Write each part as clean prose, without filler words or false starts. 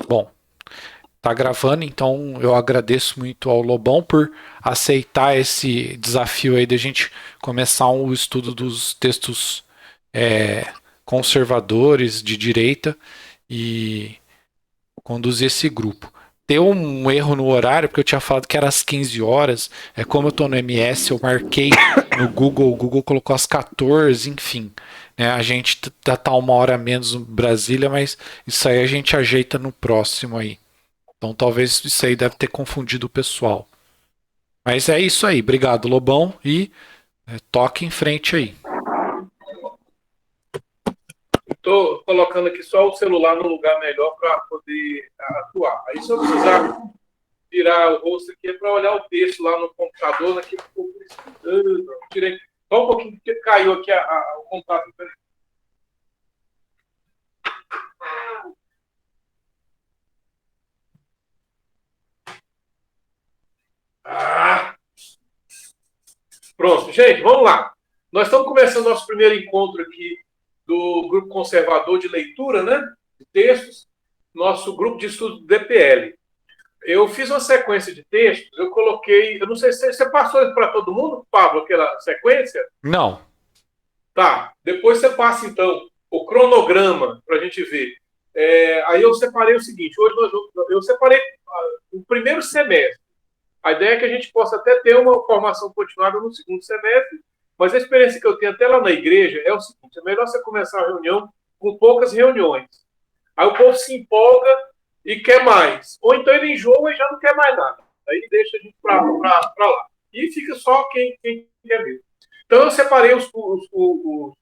Bom, tá gravando, então eu agradeço muito ao Lobão por aceitar esse desafio aí de a gente começar o estudo dos textos é, conservadores de direita e conduzir esse grupo. Deu um erro no horário, porque eu tinha falado que era às 15 horas. É como eu tô no MS, eu marquei no Google, o Google colocou às 14, enfim. Né, a gente tá uma hora a menos no Brasília, mas isso aí a gente ajeita no próximo aí. Então talvez isso aí deve ter confundido o pessoal. Mas é isso aí. Obrigado, Lobão. E toque em frente aí. Estou colocando aqui só o celular no lugar melhor para poder atuar. Aí, se eu precisar virar o rosto aqui, é para olhar o texto lá no computador, naquele ficou tirei só um pouquinho, porque caiu aqui o contato. Ah, pronto, gente, vamos lá. Nós estamos começando nosso primeiro encontro aqui do Grupo Conservador de Leitura, né? De textos, nosso grupo de estudo do DPL. Eu fiz uma sequência de textos, eu coloquei, eu não sei se você passou isso para todo mundo, Pablo, aquela sequência? Não. Tá, depois você passa então o cronograma para a gente ver. Aí eu separei o seguinte, eu separei o primeiro semestre. A ideia é que a gente possa até ter uma formação continuada no segundo semestre, mas a experiência que eu tenho até lá na igreja é o seguinte, é melhor você começar a reunião com poucas reuniões. Aí o povo se empolga e quer mais. Ou então ele enjoa e já não quer mais nada. Aí deixa a gente para lá. E fica só quem quer mesmo. Então eu separei os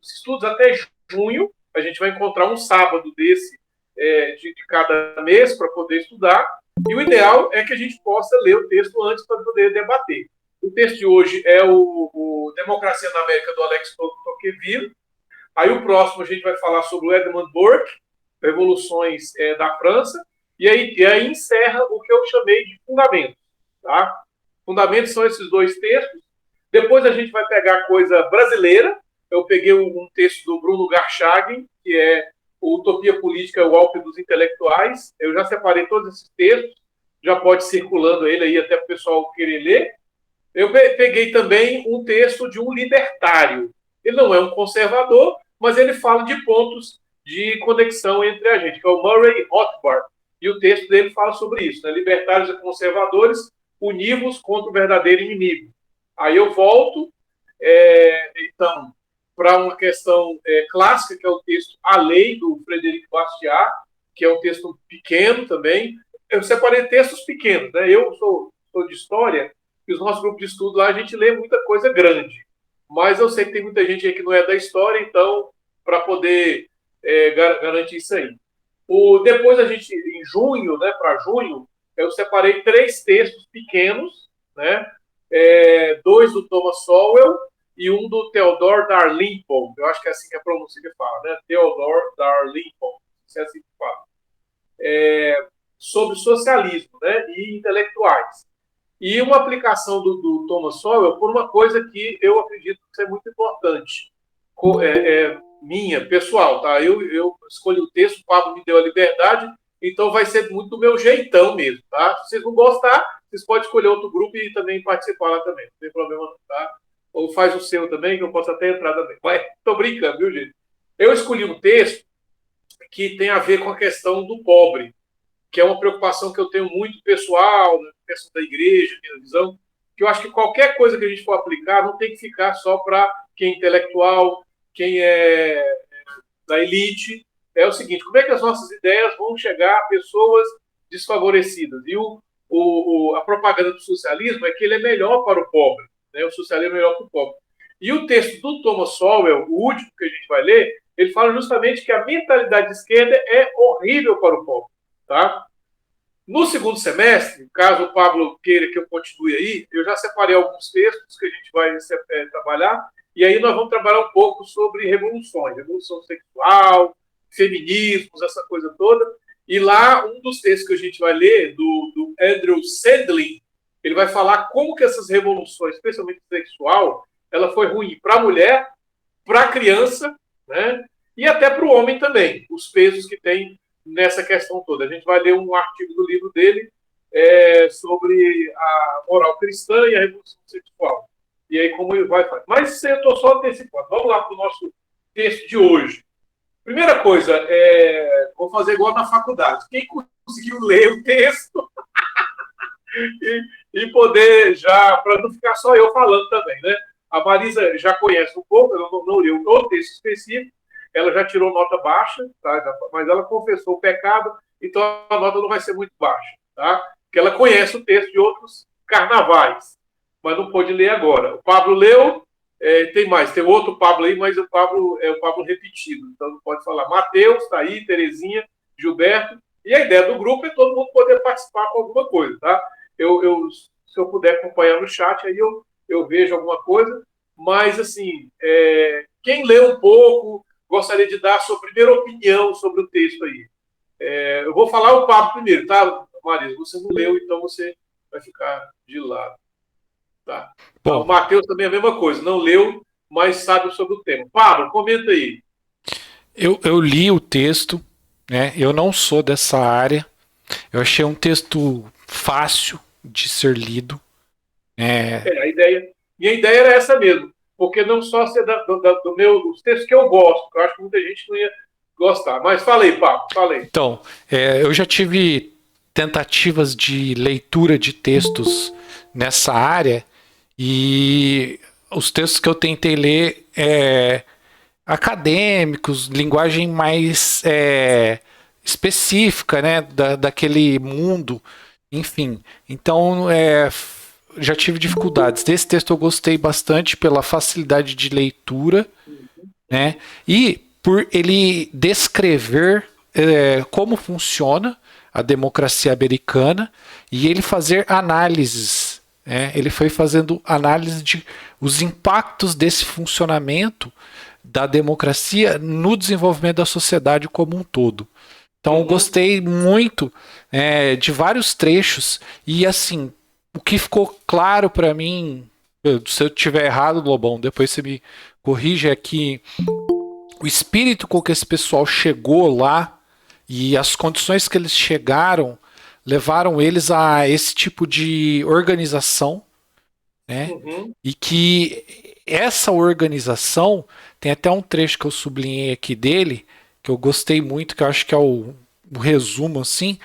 estudos até junho. A gente vai encontrar um sábado desse de cada mês para poder estudar. E o ideal é que a gente possa ler o texto antes para poder debater. O texto de hoje é o Democracia na América, do Alex Tocqueville. Aí o próximo a gente vai falar sobre o Edmund Burke, Revoluções da França, e aí encerra o que eu chamei de fundamentos. Tá? Fundamentos são esses dois textos. Depois a gente vai pegar coisa brasileira. Eu peguei um texto do Bruno Garchagen, que é o Utopia Política, o Golpe dos Intelectuais. Eu já separei todos esses textos, já pode ir circulando ele aí até para o pessoal querer ler. Eu peguei também um texto de um libertário. Ele não é um conservador, mas ele fala de pontos de conexão entre a gente, que é o Murray Rothbard. E o texto dele fala sobre isso, né? Libertários e conservadores univos contra o verdadeiro inimigo. Aí eu volto, então, para uma questão clássica, que é o texto A Lei, do Frederico Bastiat, que é um texto pequeno também. Eu separei textos pequenos, né? Eu sou de história, e os nossos grupos de estudo lá a gente lê muita coisa grande. Mas eu sei que tem muita gente aí que não é da história, então, para poder garantir isso aí. Depois a gente, em junho, né, para junho, eu separei três textos pequenos, né? Dois do Thomas Sowell e um do Theodore Darlington. Eu acho que é assim que a pronúncia que fala, né? Theodore Darlington, se é assim que fala. Sobre socialismo, né? E intelectuais. E uma aplicação do Thomas Sowell por uma coisa que eu acredito que é muito importante, minha, pessoal, tá? Eu escolhi o texto, o Pablo me deu a liberdade, então vai ser muito do meu jeitão mesmo, tá? Se vocês não gostar, vocês podem escolher outro grupo e também participar lá também, não tem problema não, tá? Ou faz o seu também, que eu posso até entrar também. Mas tô brincando, viu, gente? Eu escolhi um texto que tem a ver com a questão do pobre, que é uma preocupação que eu tenho muito pessoal, na questão da igreja, minha visão, que eu acho que qualquer coisa que a gente for aplicar não tem que ficar só para quem é intelectual, quem é da elite. É o seguinte, como é que as nossas ideias vão chegar a pessoas desfavorecidas? E a propaganda do socialismo é que ele é melhor para o pobre, né? O socialismo é melhor para o pobre. E o texto do Thomas Sowell, o último que a gente vai ler, ele fala justamente que a mentalidade de esquerda é horrível para o pobre. Tá? No segundo semestre, caso o Pablo queira que eu continue aí, eu já separei alguns textos que a gente vai trabalhar, e aí nós vamos trabalhar um pouco sobre revoluções, revolução sexual, feminismos, essa coisa toda. E lá, um dos textos que a gente vai ler, do Andrew Sandlin, ele vai falar como que essas revoluções, especialmente sexual, ela foi ruim para a mulher, para a criança, né? E até para o homem também, os pesos que tem nessa questão toda. A gente vai ler um artigo do livro dele sobre a moral cristã e a revolução sexual. E aí, como ele vai fazer. Mas eu estou só antecipando. Vamos lá para o nosso texto de hoje. Primeira coisa, vou fazer igual na faculdade. Quem conseguiu ler o texto e poder já, para não ficar só eu falando também, né? A Marisa já conhece um pouco, ela não leu o texto específico, ela já tirou nota baixa, tá? Mas ela confessou o pecado, então a nota não vai ser muito baixa, tá? Porque ela conhece o texto de outros carnavais, mas não pôde ler agora. O Pablo leu, tem mais, tem outro Pablo aí, mas o Pablo é o Pablo repetido, então não pode falar. Mateus, tá aí, Terezinha, Gilberto, e a ideia do grupo é todo mundo poder participar com alguma coisa, tá? Se eu puder acompanhar no chat, aí eu vejo alguma coisa, mas assim, quem lê um pouco, gostaria de dar a sua primeira opinião sobre o texto aí. Eu vou falar o Pablo primeiro, tá, Marisa? Você não leu, então você vai ficar de lado. Tá? O Matheus também é a mesma coisa, não leu, mas sabe sobre o tema. Pablo, comenta aí. Eu li o texto, né? Eu não sou dessa área. Eu achei um texto fácil de ser lido. Minha ideia era essa mesmo, porque não só ser dos textos que eu gosto, que eu acho que muita gente não ia gostar. Mas falei, Pablo, falei. Então, eu já tive tentativas de leitura de textos nessa área e os textos que eu tentei ler acadêmicos, linguagem mais específica, né, daquele mundo, enfim. Então, já tive dificuldades. Desse texto eu gostei bastante pela facilidade de leitura, né, e por ele descrever como funciona a democracia americana e ele fazer análises. Ele foi fazendo análise de os impactos desse funcionamento da democracia no desenvolvimento da sociedade como um todo. Então, eu gostei muito de vários trechos e, assim, o que ficou claro para mim, se eu tiver errado, Lobão, depois você me corrige, é que o espírito com que esse pessoal chegou lá e as condições que eles chegaram levaram eles a esse tipo de organização, né? E que essa organização, tem até um trecho que eu sublinhei aqui dele, que eu gostei muito, que eu acho que é o resumo, assim,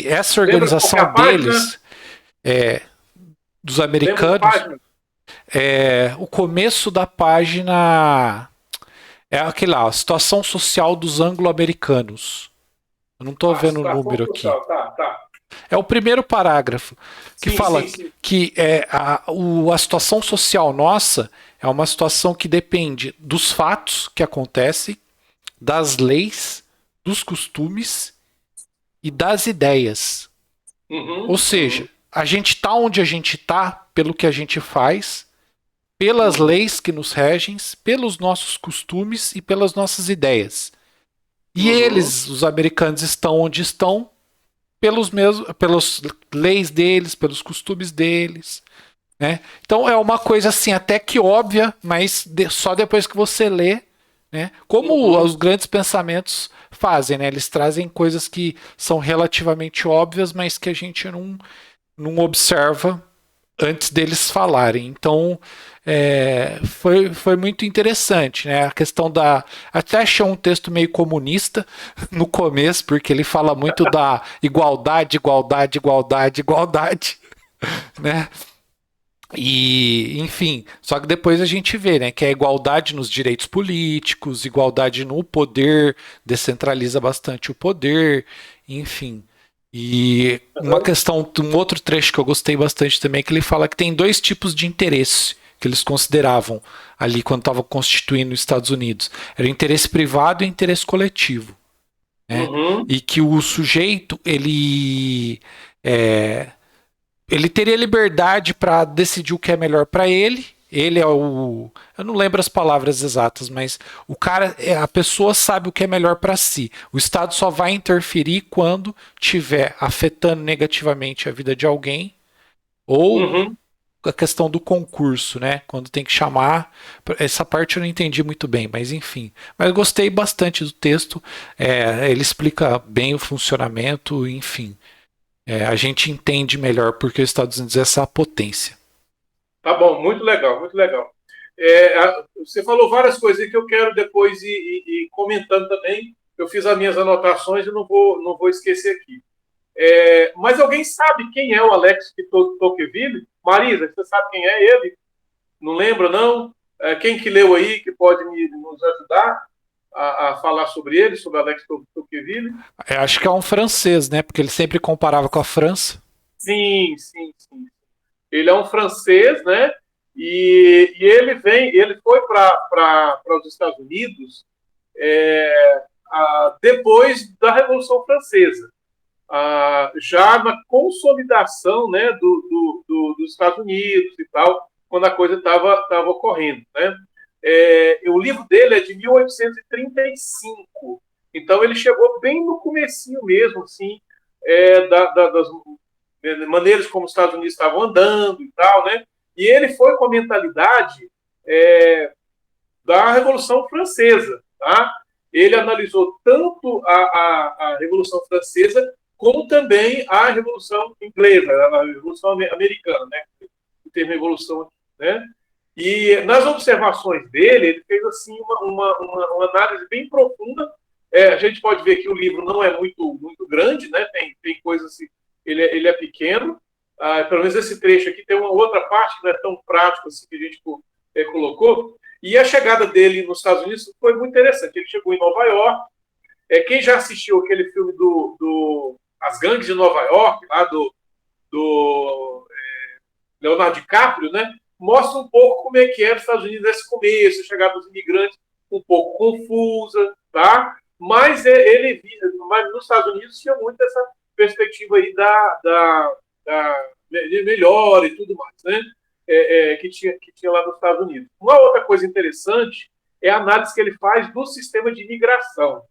essa organização deles, dos americanos, o começo da página é aquele lá, a situação social dos anglo-americanos. Eu não estou vendo o número aqui. É o primeiro parágrafo que fala que a situação social nossa é uma situação que depende dos fatos que acontecem, das leis, dos costumes e das ideias. Ou seja, a gente está onde a gente está pelo que a gente faz, pelas leis que nos regem, pelos nossos costumes e pelas nossas ideias. E eles, os americanos, estão onde estão pelas leis deles, pelos costumes deles, né? Então é uma coisa assim até que óbvia, mas só depois que você lê, né? Como os grandes pensamentos fazem, né? Eles trazem coisas que são relativamente óbvias, mas que a gente não observa antes deles falarem. Então foi muito interessante, né? A questão até achei um texto meio comunista no começo, porque ele fala muito da igualdade, igualdade, igualdade, igualdade, né? E, enfim, só que depois a gente vê, né, que é igualdade nos direitos políticos, igualdade no poder, descentraliza bastante o poder, enfim. E uma questão, um outro trecho que eu gostei bastante também, que ele fala que tem dois tipos de interesse que eles consideravam ali quando estavam constituindo os Estados Unidos. Era o interesse privado e o interesse coletivo. Né? E que o sujeito, ele teria liberdade para decidir o que é melhor para ele. Ele é eu não lembro as palavras exatas, mas o cara, a pessoa sabe o que é melhor para si. O Estado só vai interferir quando tiver afetando negativamente a vida de alguém ou a questão do concurso, né? Quando tem que chamar. Essa parte eu não entendi muito bem, mas enfim. Mas eu gostei bastante do texto. Ele explica bem o funcionamento, enfim. A gente entende melhor porque os Estados Unidos é essa potência. Tá bom, muito legal, muito legal. Você falou várias coisas que eu quero depois ir comentando também. Eu fiz as minhas anotações e não vou esquecer aqui. Mas alguém sabe quem é o Alex de Tocqueville? Marisa, você sabe quem é ele? Não lembra, não? Quem que leu aí que pode nos ajudar a falar sobre ele, sobre Alex Tocqueville? Eu acho que é um francês, né? Porque ele sempre comparava com a França. Sim, sim, sim. Ele é um francês, né? E ele foi para os Estados Unidos depois da Revolução Francesa, já na consolidação, né, dos Estados Unidos e tal, quando a coisa estava ocorrendo, né? O livro dele é de 1835, então ele chegou bem no comecinho mesmo, assim, das maneiras como os Estados Unidos estavam andando e tal, né? E ele foi com a mentalidade da Revolução Francesa, tá? Ele analisou tanto a Revolução Francesa como também a Revolução Inglesa, a Revolução Americana, né? O termo revolução, né? E nas observações dele, ele fez assim uma análise bem profunda. A gente pode ver que o livro não é muito grande, né? Tem coisas assim, ele é pequeno. Pelo menos esse trecho aqui tem uma outra parte que não é tão prático assim que a gente colocou. E a chegada dele nos Estados Unidos foi muito interessante. Ele chegou em Nova York. Quem já assistiu aquele filme do As Gangues de Nova York, lá do Leonardo DiCaprio, né? Mostra um pouco como é que era os Estados Unidos nesse começo, a chegada dos imigrantes um pouco confusa, tá? Mas mas nos Estados Unidos tinha muito essa perspectiva aí de melhora e tudo mais, né? Que tinha lá nos Estados Unidos. Uma outra coisa interessante é a análise que ele faz do sistema de imigração,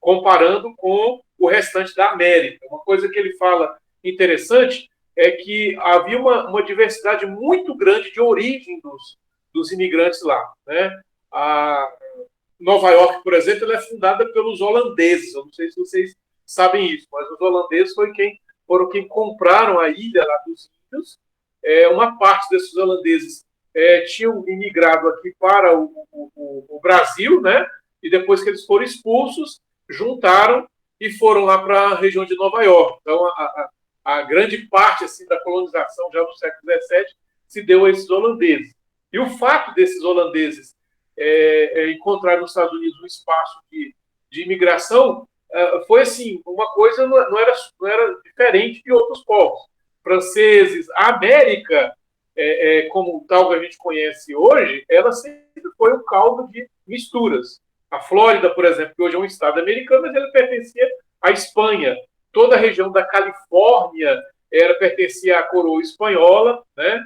comparando com o restante da América. Uma coisa que ele fala interessante é que havia uma diversidade muito grande de origem dos imigrantes lá, né? A Nova York, por exemplo, ela é fundada pelos holandeses. Eu não sei se vocês sabem isso, mas os holandeses foram quem compraram a ilha lá dos índios. Uma parte desses holandeses tinham imigrado aqui para o Brasil, né? E depois que eles foram expulsos, juntaram e foram lá para a região de Nova York. Então, a grande parte assim, da colonização já no século XVII se deu a esses holandeses. E o fato desses holandeses encontrar nos Estados Unidos um espaço de imigração foi assim, uma coisa não era diferente de outros povos. Franceses, a América, como tal que a gente conhece hoje, ela sempre foi um caldo de misturas. A Flórida, por exemplo, que hoje é um estado americano, mas ele pertencia à Espanha. Toda a região da Califórnia pertencia à coroa espanhola, né?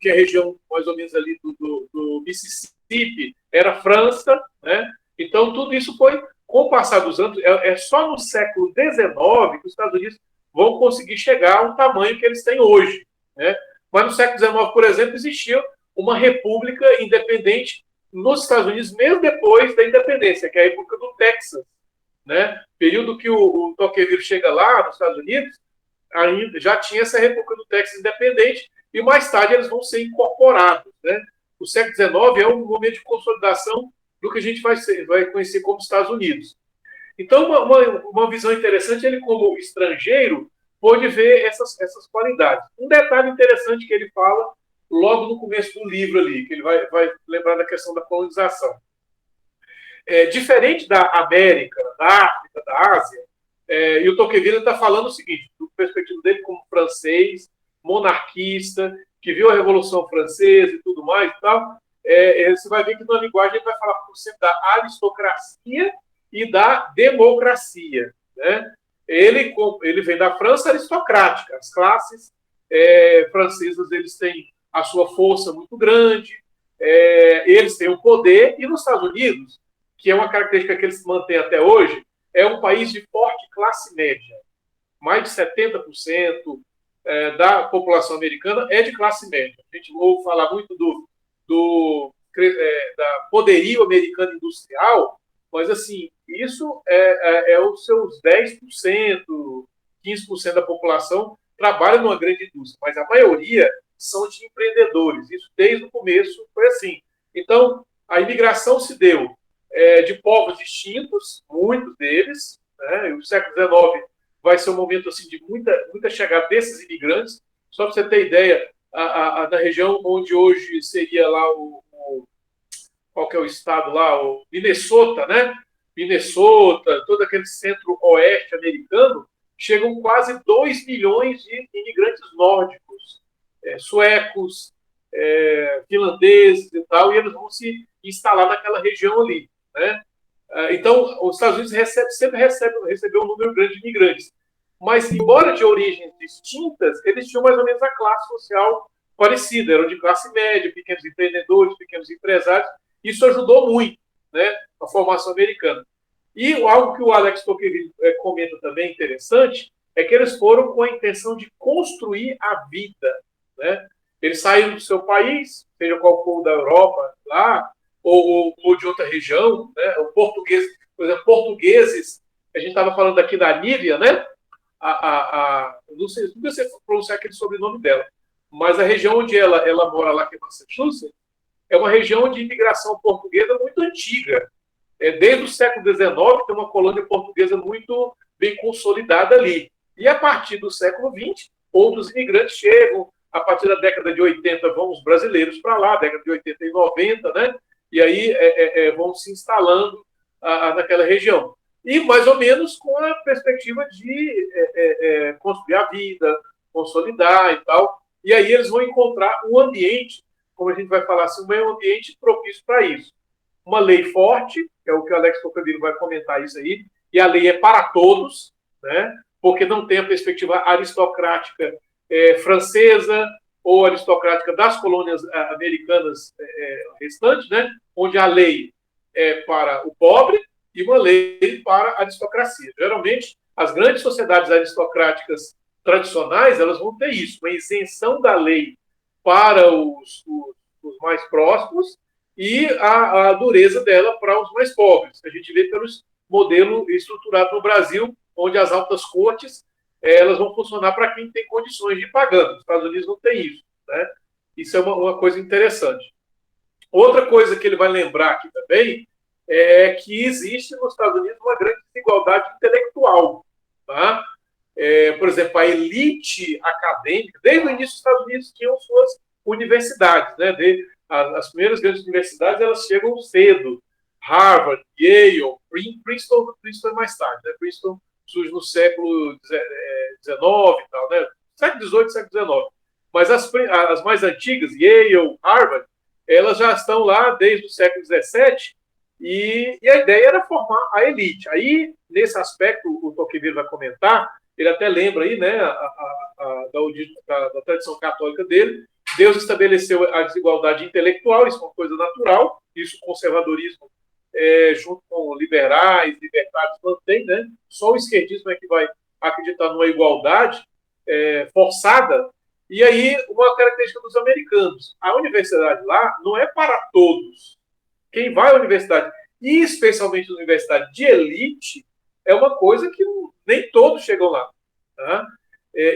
Que é a região mais ou menos ali do Mississippi era França, né? Então tudo isso foi, com o passar dos anos, só no século XIX que os Estados Unidos vão conseguir chegar ao tamanho que eles têm hoje, né? Mas no século XIX, por exemplo, existia uma república independente nos Estados Unidos, mesmo depois da independência, que é a época do Texas, né? Período que o Tocqueville chega lá nos Estados Unidos, ainda já tinha essa República do Texas independente e mais tarde eles vão ser incorporados, né? O século XIX é um momento de consolidação do que a gente vai conhecer como Estados Unidos. Então, uma visão interessante, ele como estrangeiro pôde ver essas qualidades. Um detalhe interessante que ele fala logo no começo do livro ali, que ele vai lembrar da questão da colonização. Diferente da América, da África, da Ásia, e o Tocqueville está falando o seguinte, do perspectiva dele como francês, monarquista, que viu a Revolução Francesa e tudo mais e tal, você vai ver que na linguagem ele vai falar, por exemplo, da aristocracia e da democracia, né? Ele vem da França aristocrática, as classes francesas eles têm a sua força muito grande, eles têm o poder, e nos Estados Unidos, que é uma característica que eles mantêm até hoje, é um país de forte classe média. Mais de 70%, da população americana é de classe média. A gente ouve falar muito da poderio americano industrial, mas, assim, isso é os seus 10%, 15% da população trabalha numa grande indústria, mas a maioria são de empreendedores. Isso, desde o começo, foi assim. Então, a imigração se deu de povos distintos, muitos deles, né? E o século XIX vai ser um momento assim de muita chegada desses imigrantes. Só para você ter ideia, na região onde hoje seria lá qual que é o estado lá, o Minnesota, né? Minnesota, todo aquele centro-oeste americano, chegam quase 2 milhões de imigrantes nórdicos, suecos, finlandeses e tal, e eles vão se instalar naquela região ali, né? Então, os Estados Unidos sempre recebeu um número grande de imigrantes. Mas, embora de origens distintas, eles tinham mais ou menos a classe social parecida. Eram de classe média, pequenos empreendedores, pequenos empresários. Isso ajudou muito, né, a formação americana. E algo que o Alex Tocqueville comenta também interessante é que eles foram com a intenção de construir a vida, né? Eles saíram do seu país, seja qual for da Europa, lá, ou de outra região, né? O português, por exemplo, portugueses, a gente estava falando aqui da Nívia, né? Não sei pronunciar aquele sobrenome dela, mas a região onde ela mora lá, que é Massachusetts, é uma região de imigração portuguesa muito antiga. Desde o século XIX tem uma colônia portuguesa muito bem consolidada ali. E a partir do século XX, outros imigrantes chegam. A partir da década de 80 vão os brasileiros para lá, década de 80 e 90, né? E aí vão se instalando naquela região. E mais ou menos com a perspectiva de construir a vida, consolidar e tal. E aí eles vão encontrar um ambiente, como a gente vai falar assim, um ambiente propício para isso. Uma lei forte, que é o que o Alex Tocqueville vai comentar isso aí, e a lei é para todos, né? Porque não tem a perspectiva aristocrática francesa ou aristocrática das colônias americanas restantes, né? Onde a lei é para o pobre e uma lei para a aristocracia. Geralmente, as grandes sociedades aristocráticas tradicionais, elas vão ter isso, uma isenção da lei para os mais próximos e a dureza dela para os mais pobres. A gente vê pelos modelo estruturado no Brasil, onde as altas cortes elas vão funcionar para quem tem condições de ir pagando. Os Estados Unidos não tem isso, né? Isso é uma coisa interessante. Outra coisa que ele vai lembrar aqui também é que existe nos Estados Unidos uma grande desigualdade intelectual. Tá? Por exemplo, a elite acadêmica, desde o início dos Estados Unidos tinham suas universidades, né? As primeiras grandes universidades elas chegam cedo. Harvard, Yale, Princeton é mais tarde, né? Princeton surge no século XIX e tal, né? Século XVIII, século XIX. Mas as mais antigas, Yale, Harvard, elas já estão lá desde o século XVII e a ideia era formar a elite. Aí, nesse aspecto, o Tocqueville vai comentar, ele até lembra aí, né, da tradição católica dele, Deus estabeleceu a desigualdade intelectual, isso é uma coisa natural, isso o conservadorismo, junto com liberais, libertários, mantém, né? Só o esquerdismo é que vai acreditar numa igualdade forçada. E aí, uma característica dos americanos, a universidade lá não é para todos. Quem vai à universidade, e especialmente a universidade de elite, é uma coisa que nem todos chegam lá. Tá?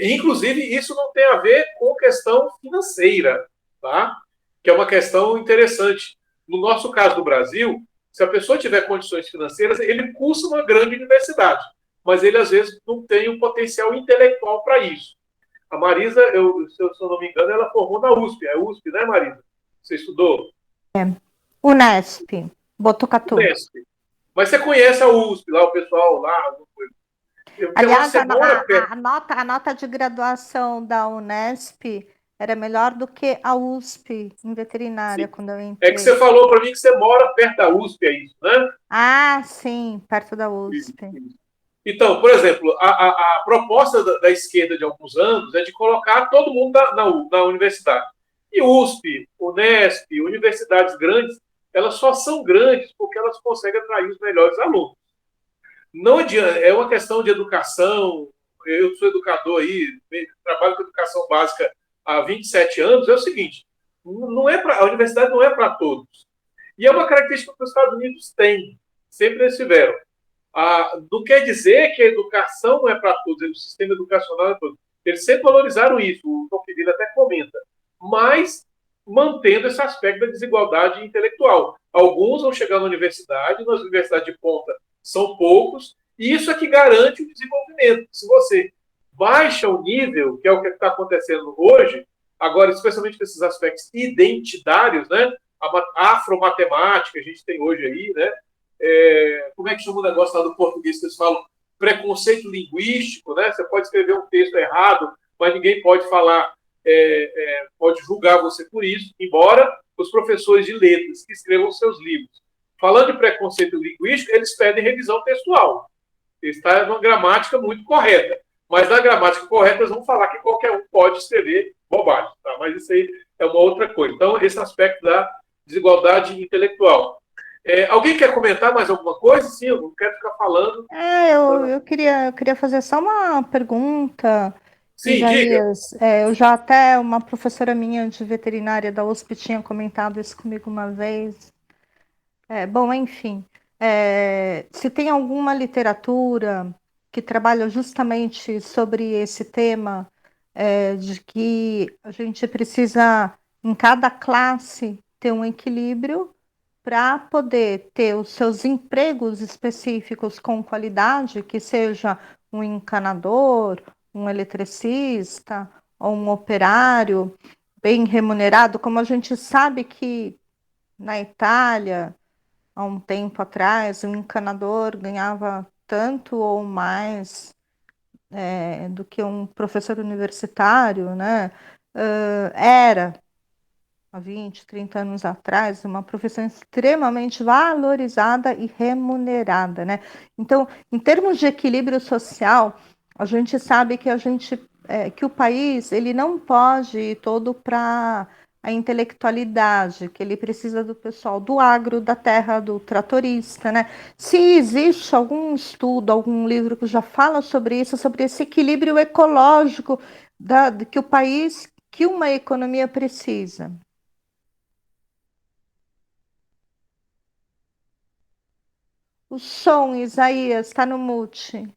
Inclusive, isso não tem a ver com questão financeira, tá? Que é uma questão interessante. No nosso caso do Brasil, se a pessoa tiver condições financeiras, ele cursa uma grande universidade, mas ele, às vezes, não tem o potencial intelectual para isso. A Marisa, se eu não me engano, ela formou na USP. É USP, né, Marisa? Você estudou? Unesp, Botucatu. Unesp. Mas você conhece a USP, lá o pessoal lá? Aliás, a nota de graduação da Unesp era melhor do que a USP em veterinária, quando eu entrei. É que você falou para mim que você mora perto da USP, é isso, né? Ah, sim, perto da USP. Então, por exemplo, a proposta da esquerda de alguns anos é de colocar todo mundo na universidade. E USP, Unesp, universidades grandes, elas só são grandes porque elas conseguem atrair os melhores alunos. Não adianta, é uma questão de educação, eu sou educador aí, trabalho com educação básica há 27 anos, é o seguinte, não é a universidade não é para todos. E é uma característica que os Estados Unidos têm, sempre eles tiveram. Não quer dizer que a educação não é para todos, o sistema educacional é para todos. Eles sempre valorizaram isso, o Tom Fidel até comenta, mas mantendo esse aspecto da desigualdade intelectual. Alguns vão chegar na universidade, nas universidades de ponta são poucos, e isso é que garante o desenvolvimento. Se você baixa o nível, que é o que está acontecendo hoje, agora, especialmente com esses aspectos identitários, né? A afromatemática, a gente tem hoje aí, né? Como é que chama o negócio lá do português que eles falam? Preconceito linguístico, né? Você pode escrever um texto errado, mas ninguém pode falar, pode julgar você por isso, embora os professores de letras que escrevam seus livros, falando de preconceito linguístico, eles pedem revisão textual. Está numa gramática muito correta. Mas na gramática correta, eles vão falar que qualquer um pode escrever bobagem. Tá? Mas isso aí é uma outra coisa. Então, esse aspecto da desigualdade intelectual. Alguém quer comentar mais alguma coisa? Sim, eu não quero ficar falando. Eu queria fazer só uma pergunta. Sim, Isaías, eu já até uma professora minha de veterinária da USP tinha comentado isso comigo uma vez. Bom, enfim, se tem alguma literatura que trabalha justamente sobre esse tema, de que a gente precisa, em cada classe, ter um equilíbrio para poder ter os seus empregos específicos com qualidade, que seja um encanador, um eletricista ou um operário bem remunerado, como a gente sabe que na Itália, há um tempo atrás, um encanador ganhava tanto ou mais do que um professor universitário, né? Era há 20, 30 anos atrás, uma profissão extremamente valorizada e remunerada, né? Então, em termos de equilíbrio social, a gente sabe que que o país ele não pode ir todo para a intelectualidade, que ele precisa do pessoal do agro, da terra, do tratorista, né? Se existe algum estudo, algum livro que já fala sobre isso, sobre esse equilíbrio ecológico que o país, que uma economia precisa. O som, Isaías, está no mute.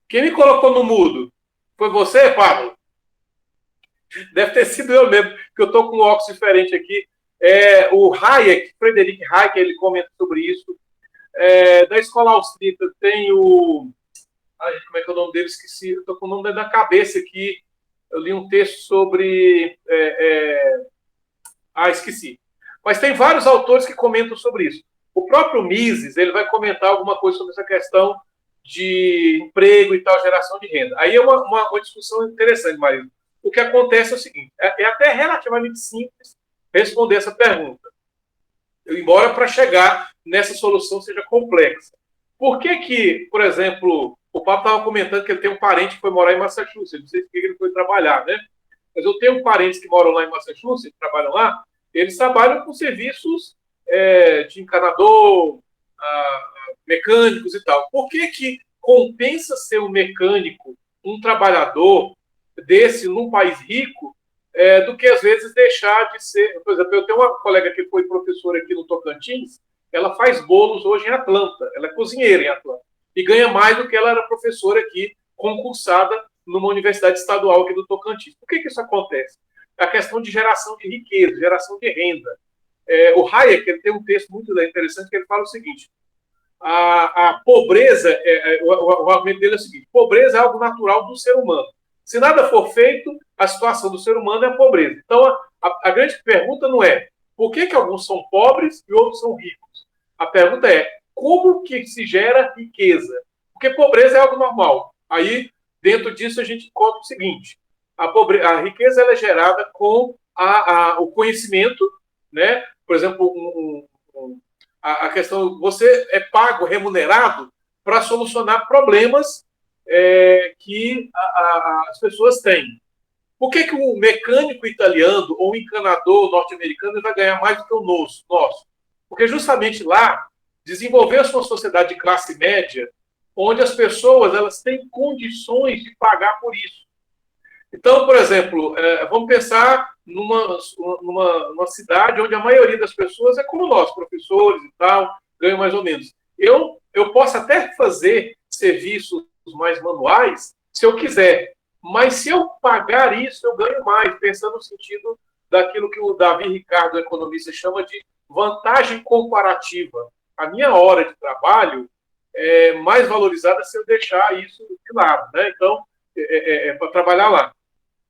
Quem me colocou no mudo? Foi você, Pablo? Deve ter sido eu mesmo, que eu estou com um óculos diferente aqui. O Hayek, Frederic Hayek, ele comenta sobre isso. Da escola austríaca tem o... como é que é o nome dele? Esqueci. Estou com o nome da cabeça aqui. Eu li um texto sobre... esqueci. Mas tem vários autores que comentam sobre isso. O próprio Mises, ele vai comentar alguma coisa sobre essa questão de emprego e tal, geração de renda. Aí é uma discussão interessante, Marisa. O que acontece é o seguinte, é até relativamente simples responder essa pergunta, embora para chegar nessa solução seja complexa. Por que, por exemplo, o Pablo estava comentando que ele tem um parente que foi morar em Massachusetts, não sei por que ele foi trabalhar, né? Mas eu tenho parentes que moram lá em Massachusetts, trabalham lá, eles trabalham com serviços de encanador, mecânicos e tal. Por que compensa ser um mecânico, um trabalhador desse num país rico, do que às vezes deixar de ser... Por exemplo, eu tenho uma colega que foi professora aqui no Tocantins, ela faz bolos hoje em Atlanta, ela é cozinheira em Atlanta, e ganha mais do que ela era professora aqui, concursada numa universidade estadual aqui do Tocantins. Por que isso acontece? A questão de geração de riqueza, geração de renda. O Hayek, ele tem um texto muito interessante que ele fala o seguinte: a pobreza, o argumento dele é o seguinte: pobreza é algo natural do ser humano. Se nada for feito, a situação do ser humano é a pobreza. Então, a grande pergunta não é por que alguns são pobres e outros são ricos. A pergunta é como que se gera riqueza? Porque pobreza é algo normal. Aí, dentro disso, a gente encontra o seguinte: a riqueza ela é gerada com o conhecimento, né? Por exemplo, a questão, você é pago, remunerado para solucionar problemas que as pessoas têm. Por que o mecânico italiano ou o encanador norte-americano vai ganhar mais do que o nosso? Porque justamente lá desenvolveu-se uma sociedade de classe média onde as pessoas elas têm condições de pagar por isso. Então, por exemplo, vamos pensar numa cidade onde a maioria das pessoas é como nós, professores e tal, ganham mais ou menos. Eu posso até fazer serviços mais manuais se eu quiser, mas se eu pagar isso, eu ganho mais, pensando no sentido daquilo que o Davi Ricardo, economista, chama de vantagem comparativa. A minha hora de trabalho é mais valorizada se eu deixar isso de lado, né? Então, para trabalhar lá.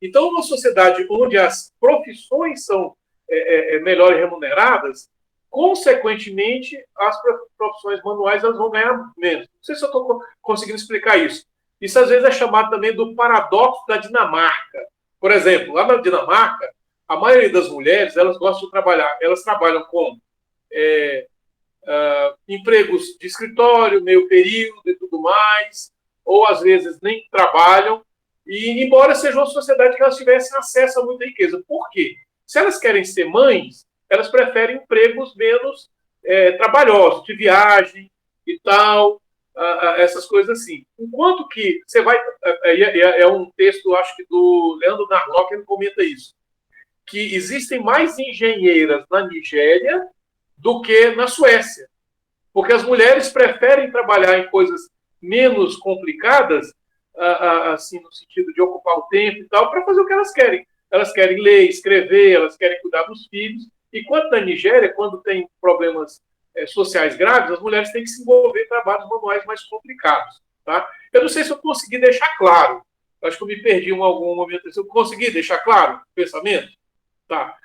Então, uma sociedade onde as profissões são melhores remuneradas, consequentemente, as profissões manuais elas vão ganhar menos. Não sei se eu estou conseguindo explicar isso. Isso, às vezes, é chamado também do paradoxo da Dinamarca. Por exemplo, lá na Dinamarca, a maioria das mulheres elas gostam de trabalhar. Elas trabalham com empregos de escritório, meio período e tudo mais, ou, às vezes, nem trabalham. E, embora seja uma sociedade que elas tivessem acesso a muita riqueza. Por quê? Se elas querem ser mães, elas preferem empregos menos trabalhosos, de viagem e tal, essas coisas assim. Enquanto que você vai... É um texto, acho que do Leandro Narlock, ele comenta isso, que existem mais engenheiras na Nigéria do que na Suécia. Porque as mulheres preferem trabalhar em coisas menos complicadas, assim, no sentido de ocupar o tempo e tal, para fazer o que elas querem. Elas querem ler, escrever, elas querem cuidar dos filhos. Enquanto na Nigéria, quando tem problemas sociais graves, as mulheres têm que se envolver em trabalhos manuais mais complicados. Tá? Eu não sei se eu consegui deixar claro. Acho que eu me perdi em algum momento. Se eu consegui deixar claro o pensamento, tá?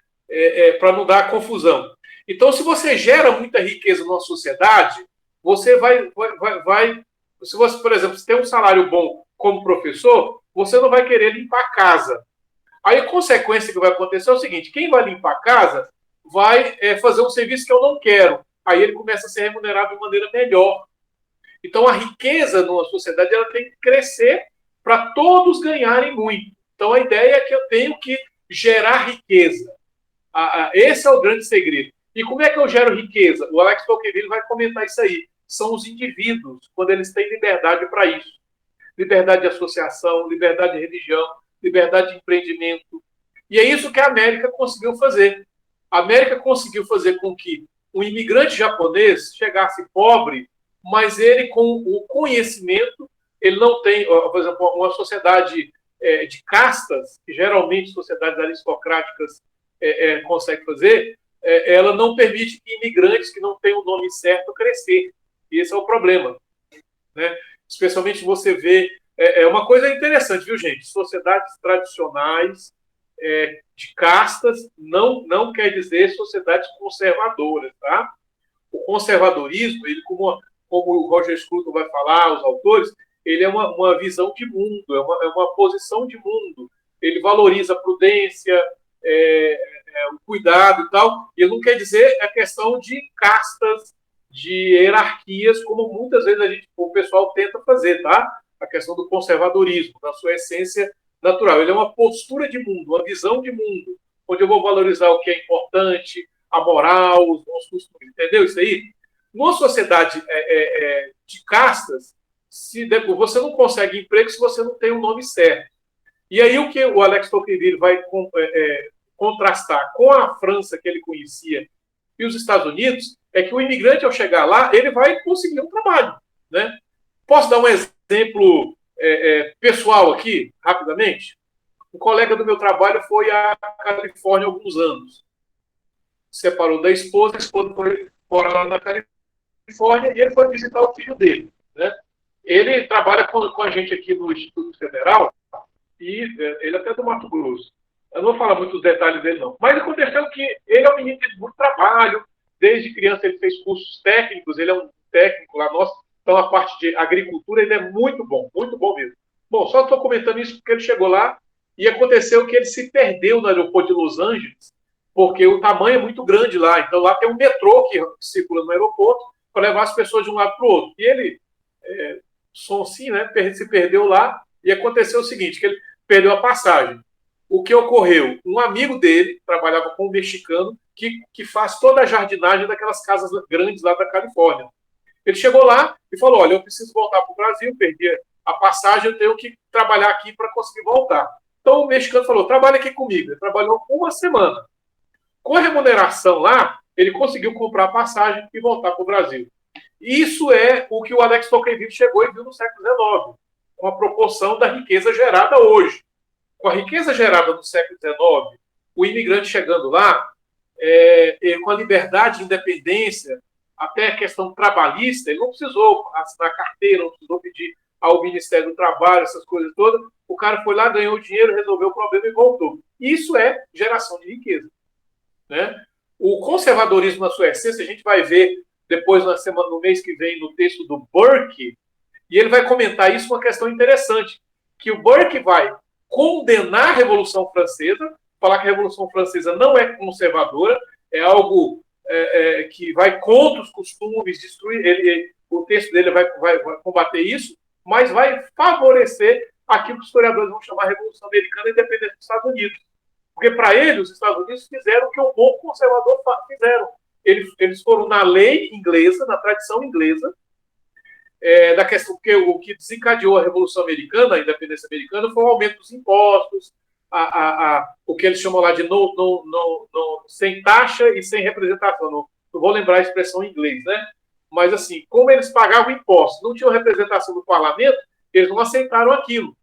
Para não dar confusão. Então, se você gera muita riqueza numa sociedade, você vai se você, por exemplo, se tem um salário bom como professor, você não vai querer limpar a casa. Aí a consequência que vai acontecer é o seguinte: quem vai limpar a casa vai fazer um serviço que eu não quero. Aí ele começa a ser remunerado de maneira melhor. Então a riqueza numa sociedade ela tem que crescer para todos ganharem muito. Então a ideia é que eu tenho que gerar riqueza. Esse é o grande segredo. E como é que eu gero riqueza? O Alex Tocqueville vai comentar isso aí. São os indivíduos, quando eles têm liberdade para isso. Liberdade de associação, liberdade de religião, liberdade de empreendimento. E é isso que a América conseguiu fazer. A América conseguiu fazer com que um imigrante japonês chegasse pobre, mas ele, com o conhecimento, ele não tem, por exemplo, uma sociedade de castas, que geralmente sociedades aristocráticas conseguem fazer, ela não permite que imigrantes que não têm o nome certo crescer. E esse é o problema. Né? Especialmente você vê... uma coisa interessante, viu, gente? Sociedades tradicionais de castas não quer dizer sociedades conservadoras, tá? O conservadorismo, ele, como o Roger Scruton vai falar, os autores, ele é uma visão de mundo, é uma posição de mundo. Ele valoriza a prudência, o cuidado e tal. E não quer dizer a questão de castas, de hierarquias, como muitas vezes o pessoal tenta fazer, tá? A questão do conservadorismo, na sua essência natural. Ele é uma postura de mundo, uma visão de mundo, onde eu vou valorizar o que é importante, a moral, os bons costumes. Entendeu isso aí? Numa sociedade de castas, você não consegue emprego se você não tem o nome certo. E aí o que o Alex Tocqueville vai contrastar com a França que ele conhecia e os Estados Unidos é que o imigrante, ao chegar lá, ele vai conseguir um trabalho. Né? Posso dar um exemplo pessoal aqui, rapidamente? Um colega do meu trabalho foi à Califórnia há alguns anos. Separou da esposa, a esposa foi morar lá na Califórnia e ele foi visitar o filho dele. Né? Ele trabalha com a gente aqui no Instituto Federal e ele até é do Mato Grosso. Eu não vou falar muito dos detalhes dele, não. Mas aconteceu que ele é um menino de muito trabalho. Desde criança ele fez cursos técnicos, ele é um técnico lá nosso. Então a parte de agricultura ele é muito bom mesmo. Bom, só estou comentando isso porque ele chegou lá e aconteceu que ele se perdeu no aeroporto de Los Angeles, porque o tamanho é muito grande lá. Então lá tem um metrô que circula no aeroporto para levar as pessoas de um lado para o outro. E ele, sonsinho, né, se perdeu lá e aconteceu o seguinte, que ele perdeu a passagem. O que ocorreu? Um amigo dele, trabalhava com um mexicano, que faz toda a jardinagem daquelas casas grandes lá da Califórnia. Ele chegou lá e falou: olha, eu preciso voltar para o Brasil, perdi a passagem, eu tenho que trabalhar aqui para conseguir voltar. Então o mexicano falou: trabalha aqui comigo. Ele trabalhou uma semana. Com a remuneração lá, ele conseguiu comprar a passagem e voltar para o Brasil. Isso é o que o Alex Tocqueville chegou e viu no século XIX, com a proporção da riqueza gerada hoje. Com a riqueza gerada no século XIX, o imigrante chegando lá, com a liberdade e independência, até a questão trabalhista, ele não precisou assinar carteira, não precisou pedir ao Ministério do Trabalho, essas coisas todas. O cara foi lá, ganhou dinheiro, resolveu o problema e voltou. Isso é geração de riqueza, né? O conservadorismo na sua essência, a gente vai ver depois no mês que vem no texto do Burke, e ele vai comentar isso, uma questão interessante, que o Burke vai condenar a Revolução Francesa, falar que a Revolução Francesa não é conservadora, é algo que vai contra os costumes, destruir. O texto dele vai combater isso, mas vai favorecer aquilo que os historiadores vão chamar de Revolução Americana e independência dos Estados Unidos. Porque, para ele, os Estados Unidos fizeram o que o povo conservador fizeram. Eles foram na lei inglesa, na tradição inglesa, da questão, porque o que desencadeou a Revolução Americana, a independência americana, foi o aumento dos impostos, o que eles chamam lá de sem taxa e sem representação. Não vou lembrar a expressão em inglês, né? Mas, assim, como eles pagavam impostos, não tinham representação no parlamento, eles não aceitaram aquilo.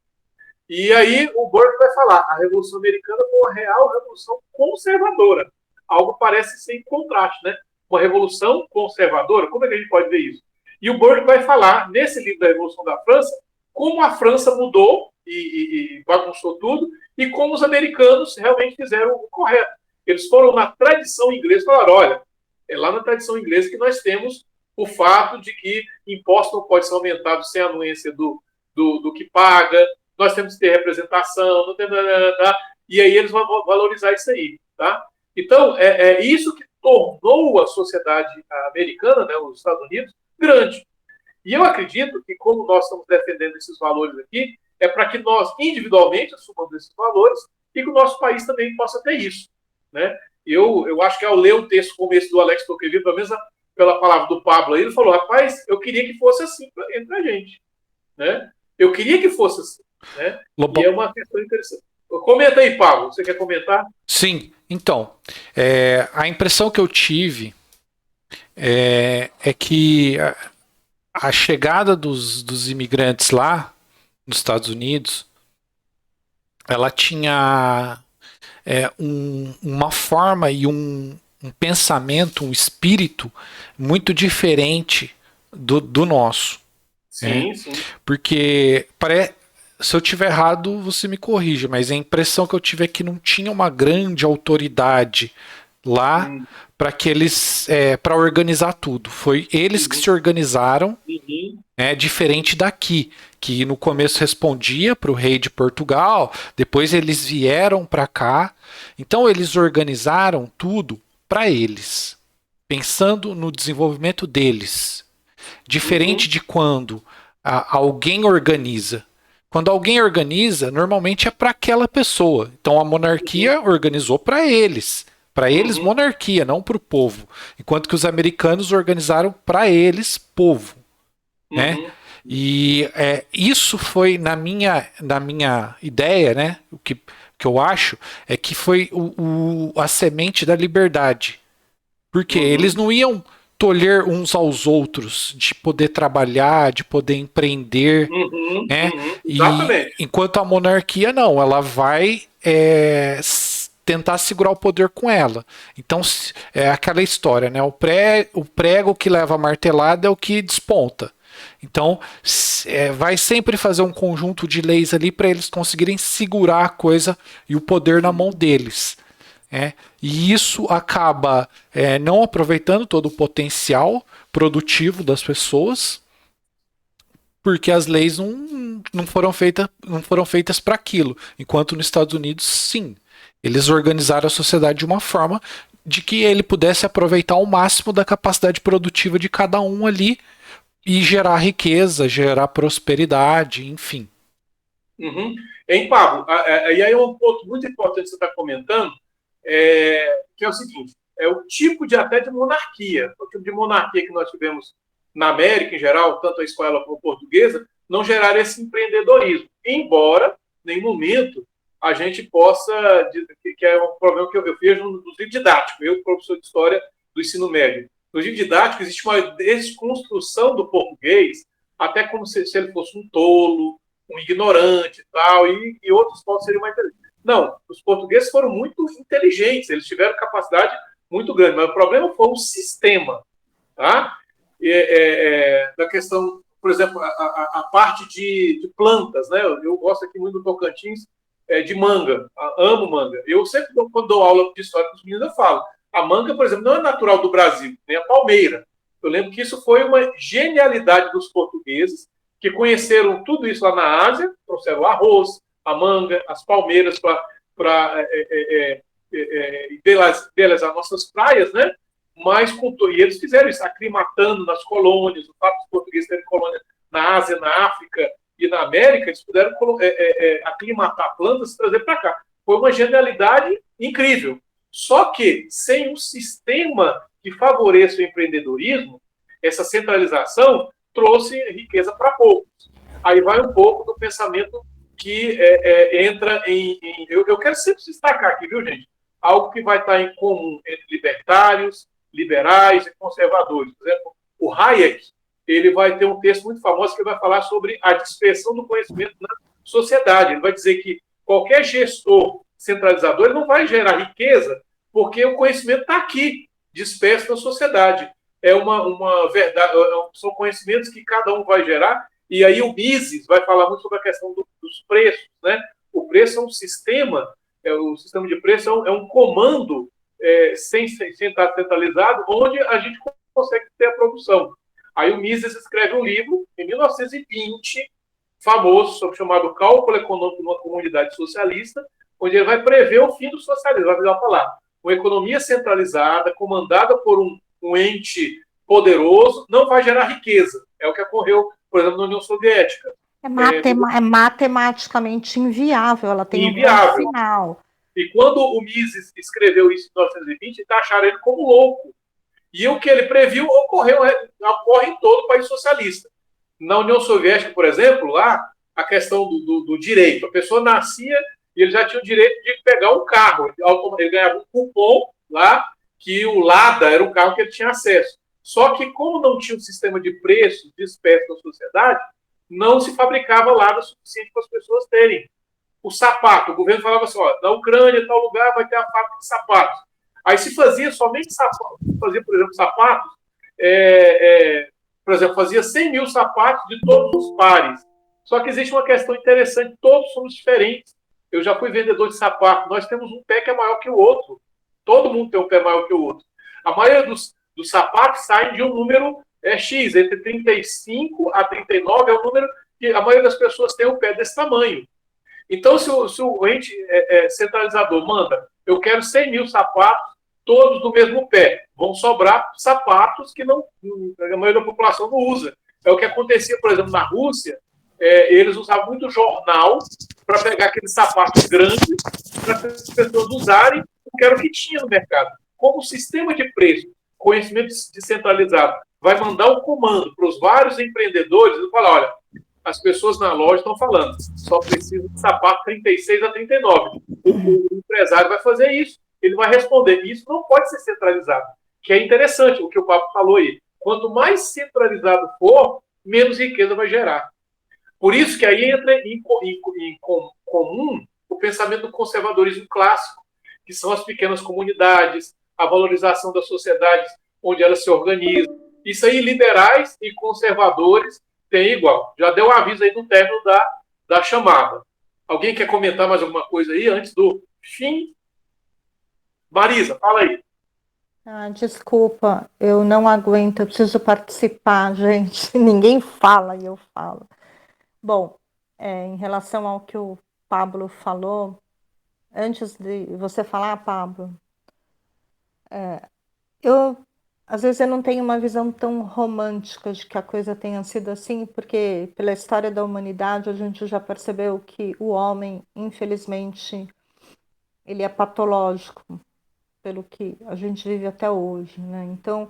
E aí o Burke vai falar: a Revolução Americana foi uma real revolução conservadora. Algo parece ser em contraste, né? Uma revolução conservadora, como é que a gente pode ver isso? E o Burke vai falar, nesse livro da Revolução da França, como a França mudou e bagunçou tudo, e como os americanos realmente fizeram o correto. Eles foram na tradição inglesa e falaram: olha, é lá na tradição inglesa que nós temos o fato de que imposto não pode ser aumentado sem anuência do que paga, nós temos que ter representação, e aí eles vão valorizar isso aí, tá? Então, é isso que tornou a sociedade americana, né, os Estados Unidos, grande. E eu acredito que, como nós estamos defendendo esses valores aqui, é para que nós, individualmente, assumamos esses valores e que o nosso país também possa ter isso, né? Eu acho que ao ler o texto como esse do Alex Tocqueville, pelo menos pela palavra do Pablo aí, ele falou: rapaz, eu queria que fosse assim entre a gente, né? Eu queria que fosse assim, né? Lobão. E é uma questão interessante. Comenta aí, Pablo. Você quer comentar? Sim, então, a impressão que eu tive é que a chegada dos imigrantes lá nos Estados Unidos, ela tinha uma forma e um pensamento, um espírito muito diferente do nosso. Sim, né? sim. Porque se eu tiver errado, você me corrija, mas a impressão que eu tive é que não tinha uma grande autoridade lá para que eles para organizar tudo. Foi eles que se organizaram, diferente daqui, que no começo respondia para o rei de Portugal, depois eles vieram para cá. Então eles organizaram tudo para eles, pensando no desenvolvimento deles. Diferente de quando alguém organiza. Quando alguém organiza, normalmente é para aquela pessoa. Então a monarquia organizou para eles. Para eles, monarquia, não para o povo. Enquanto que os americanos organizaram para eles, povo. Né? E isso foi, na minha ideia, né? O que eu acho é que foi a semente da liberdade. Porque eles não iam tolher uns aos outros, de poder trabalhar, de poder empreender, né? E enquanto a monarquia não, ela vai tentar segurar o poder com ela. Então é aquela história, né? O prego que leva a martelada é o que desponta. Então vai sempre fazer um conjunto de leis ali para eles conseguirem segurar a coisa e o poder na mão deles. E isso acaba não aproveitando todo o potencial produtivo das pessoas, porque as leis não foram feitas para aquilo. Enquanto nos Estados Unidos, sim, eles organizaram a sociedade de uma forma de que ele pudesse aproveitar ao máximo da capacidade produtiva de cada um ali e gerar riqueza, gerar prosperidade, enfim. Hein, Pablo? E aí é um ponto muito importante que você está comentando, que é o seguinte: é o tipo de até de monarquia. O tipo de monarquia que nós tivemos na América em geral, tanto a escola como a portuguesa, não geraram esse empreendedorismo. Embora, em nenhum momento, a gente possa, que é um problema que eu vejo nos livros didáticos, eu, professor de história do ensino médio. No livro didático existe uma desconstrução do português, até como se ele fosse um tolo, um ignorante e tal, e outros povos seriam mais inteligentes. Não, os portugueses foram muito inteligentes, eles tiveram capacidade muito grande, mas o problema foi o sistema, tá? Da questão, por exemplo, a parte de plantas, né? Eu gosto aqui muito do Tocantins, de manga, amo manga. Eu sempre, quando dou aula de história com os meninos, eu falo, a manga, por exemplo, não é natural do Brasil, nem a palmeira. Eu lembro que isso foi uma genialidade dos portugueses, que conheceram tudo isso lá na Ásia, trouxeram o arroz, a manga, as palmeiras para belezar nossas praias, né? Mas e eles fizeram isso, aclimatando nas colônias, o fato dos portugueses terem colônia na Ásia, na África e na América, eles puderam aclimatar plantas e trazer para cá. Foi uma genialidade incrível. Só que, sem um sistema que favoreça o empreendedorismo, essa centralização trouxe riqueza para poucos. Aí vai um pouco do pensamento que entra eu quero sempre destacar aqui, viu, gente? Algo que vai estar em comum entre libertários, liberais e conservadores. Por exemplo, o Hayek, ele vai ter um texto muito famoso que vai falar sobre a dispersão do conhecimento na sociedade. Ele vai dizer que qualquer gestor centralizador ele não vai gerar riqueza porque o conhecimento está aqui, disperso na sociedade. É uma verdade, são conhecimentos que cada um vai gerar, e aí o Mises vai falar muito sobre a questão dos preços, né? O preço é um sistema, o sistema de preço é um comando sem estar centralizado, onde a gente consegue ter a produção. Aí o Mises escreve um livro, em 1920, famoso, chamado Cálculo Econômico numa Comunidade Socialista, onde ele vai prever o fim do socialismo. Vai falar, uma economia centralizada, comandada por um ente poderoso, não vai gerar riqueza. É o que ocorreu, por exemplo, na União Soviética. É matematicamente inviável, ela tem um ponto final. E quando o Mises escreveu isso em 1920, taxaram ele como louco. E o que ele previu ocorre em todo o país socialista. Na União Soviética, por exemplo, lá, a questão do direito. A pessoa nascia e ele já tinha o direito de pegar um carro. Ele ganhava um cupom lá, que o Lada era um carro que ele tinha acesso. Só que, como não tinha um sistema de preços disperso na sociedade, não se fabricava Lada suficiente para as pessoas terem. O sapato, o governo falava assim, ó, na Ucrânia, tal lugar, vai ter a fábrica de sapatos. Aí se fazia somente sapatos, fazia, por exemplo, sapatos, por exemplo, fazia 100 mil sapatos de todos os pares. Só que existe uma questão interessante, todos somos diferentes. Eu já fui vendedor de sapato, nós temos um pé que é maior que o outro. Todo mundo tem um pé maior que o outro. A maioria dos sapatos saem de um número X, entre 35 a 39 é o número que a maioria das pessoas tem um pé desse tamanho. Então, se o ente centralizador manda, eu quero 100 mil sapatos, todos do mesmo pé, vão sobrar sapatos que a maioria da população não usa. É o que acontecia, por exemplo, na Rússia, eles usavam muito jornal para pegar aqueles sapatos grandes para as pessoas usarem, porque era o que tinha no mercado. Como o sistema de preço, conhecimento descentralizado, vai mandar o comando para os vários empreendedores, e falar, olha, as pessoas na loja estão falando, só precisa de sapato 36 a 39. O empresário vai fazer isso, ele vai responder. Isso não pode ser centralizado, que é interessante o que o Papo falou aí. Quanto mais centralizado for, menos riqueza vai gerar. Por isso que aí entra em comum o pensamento do conservadorismo clássico, que são as pequenas comunidades, a valorização das sociedades onde elas se organizam. Isso aí, liberais e conservadores tem igual. Já deu um aviso aí no término da chamada. Alguém quer comentar mais alguma coisa aí antes do fim? Marisa, fala aí. Desculpa, eu não aguento, eu preciso participar, gente. Ninguém fala e eu falo. Bom, em relação ao que o Pablo falou, antes de você falar, Pablo, às vezes eu não tenho uma visão tão romântica de que a coisa tenha sido assim, porque pela história da humanidade a gente já percebeu que o homem, infelizmente, ele é patológico. pelo que a gente vive até hoje, né? Então,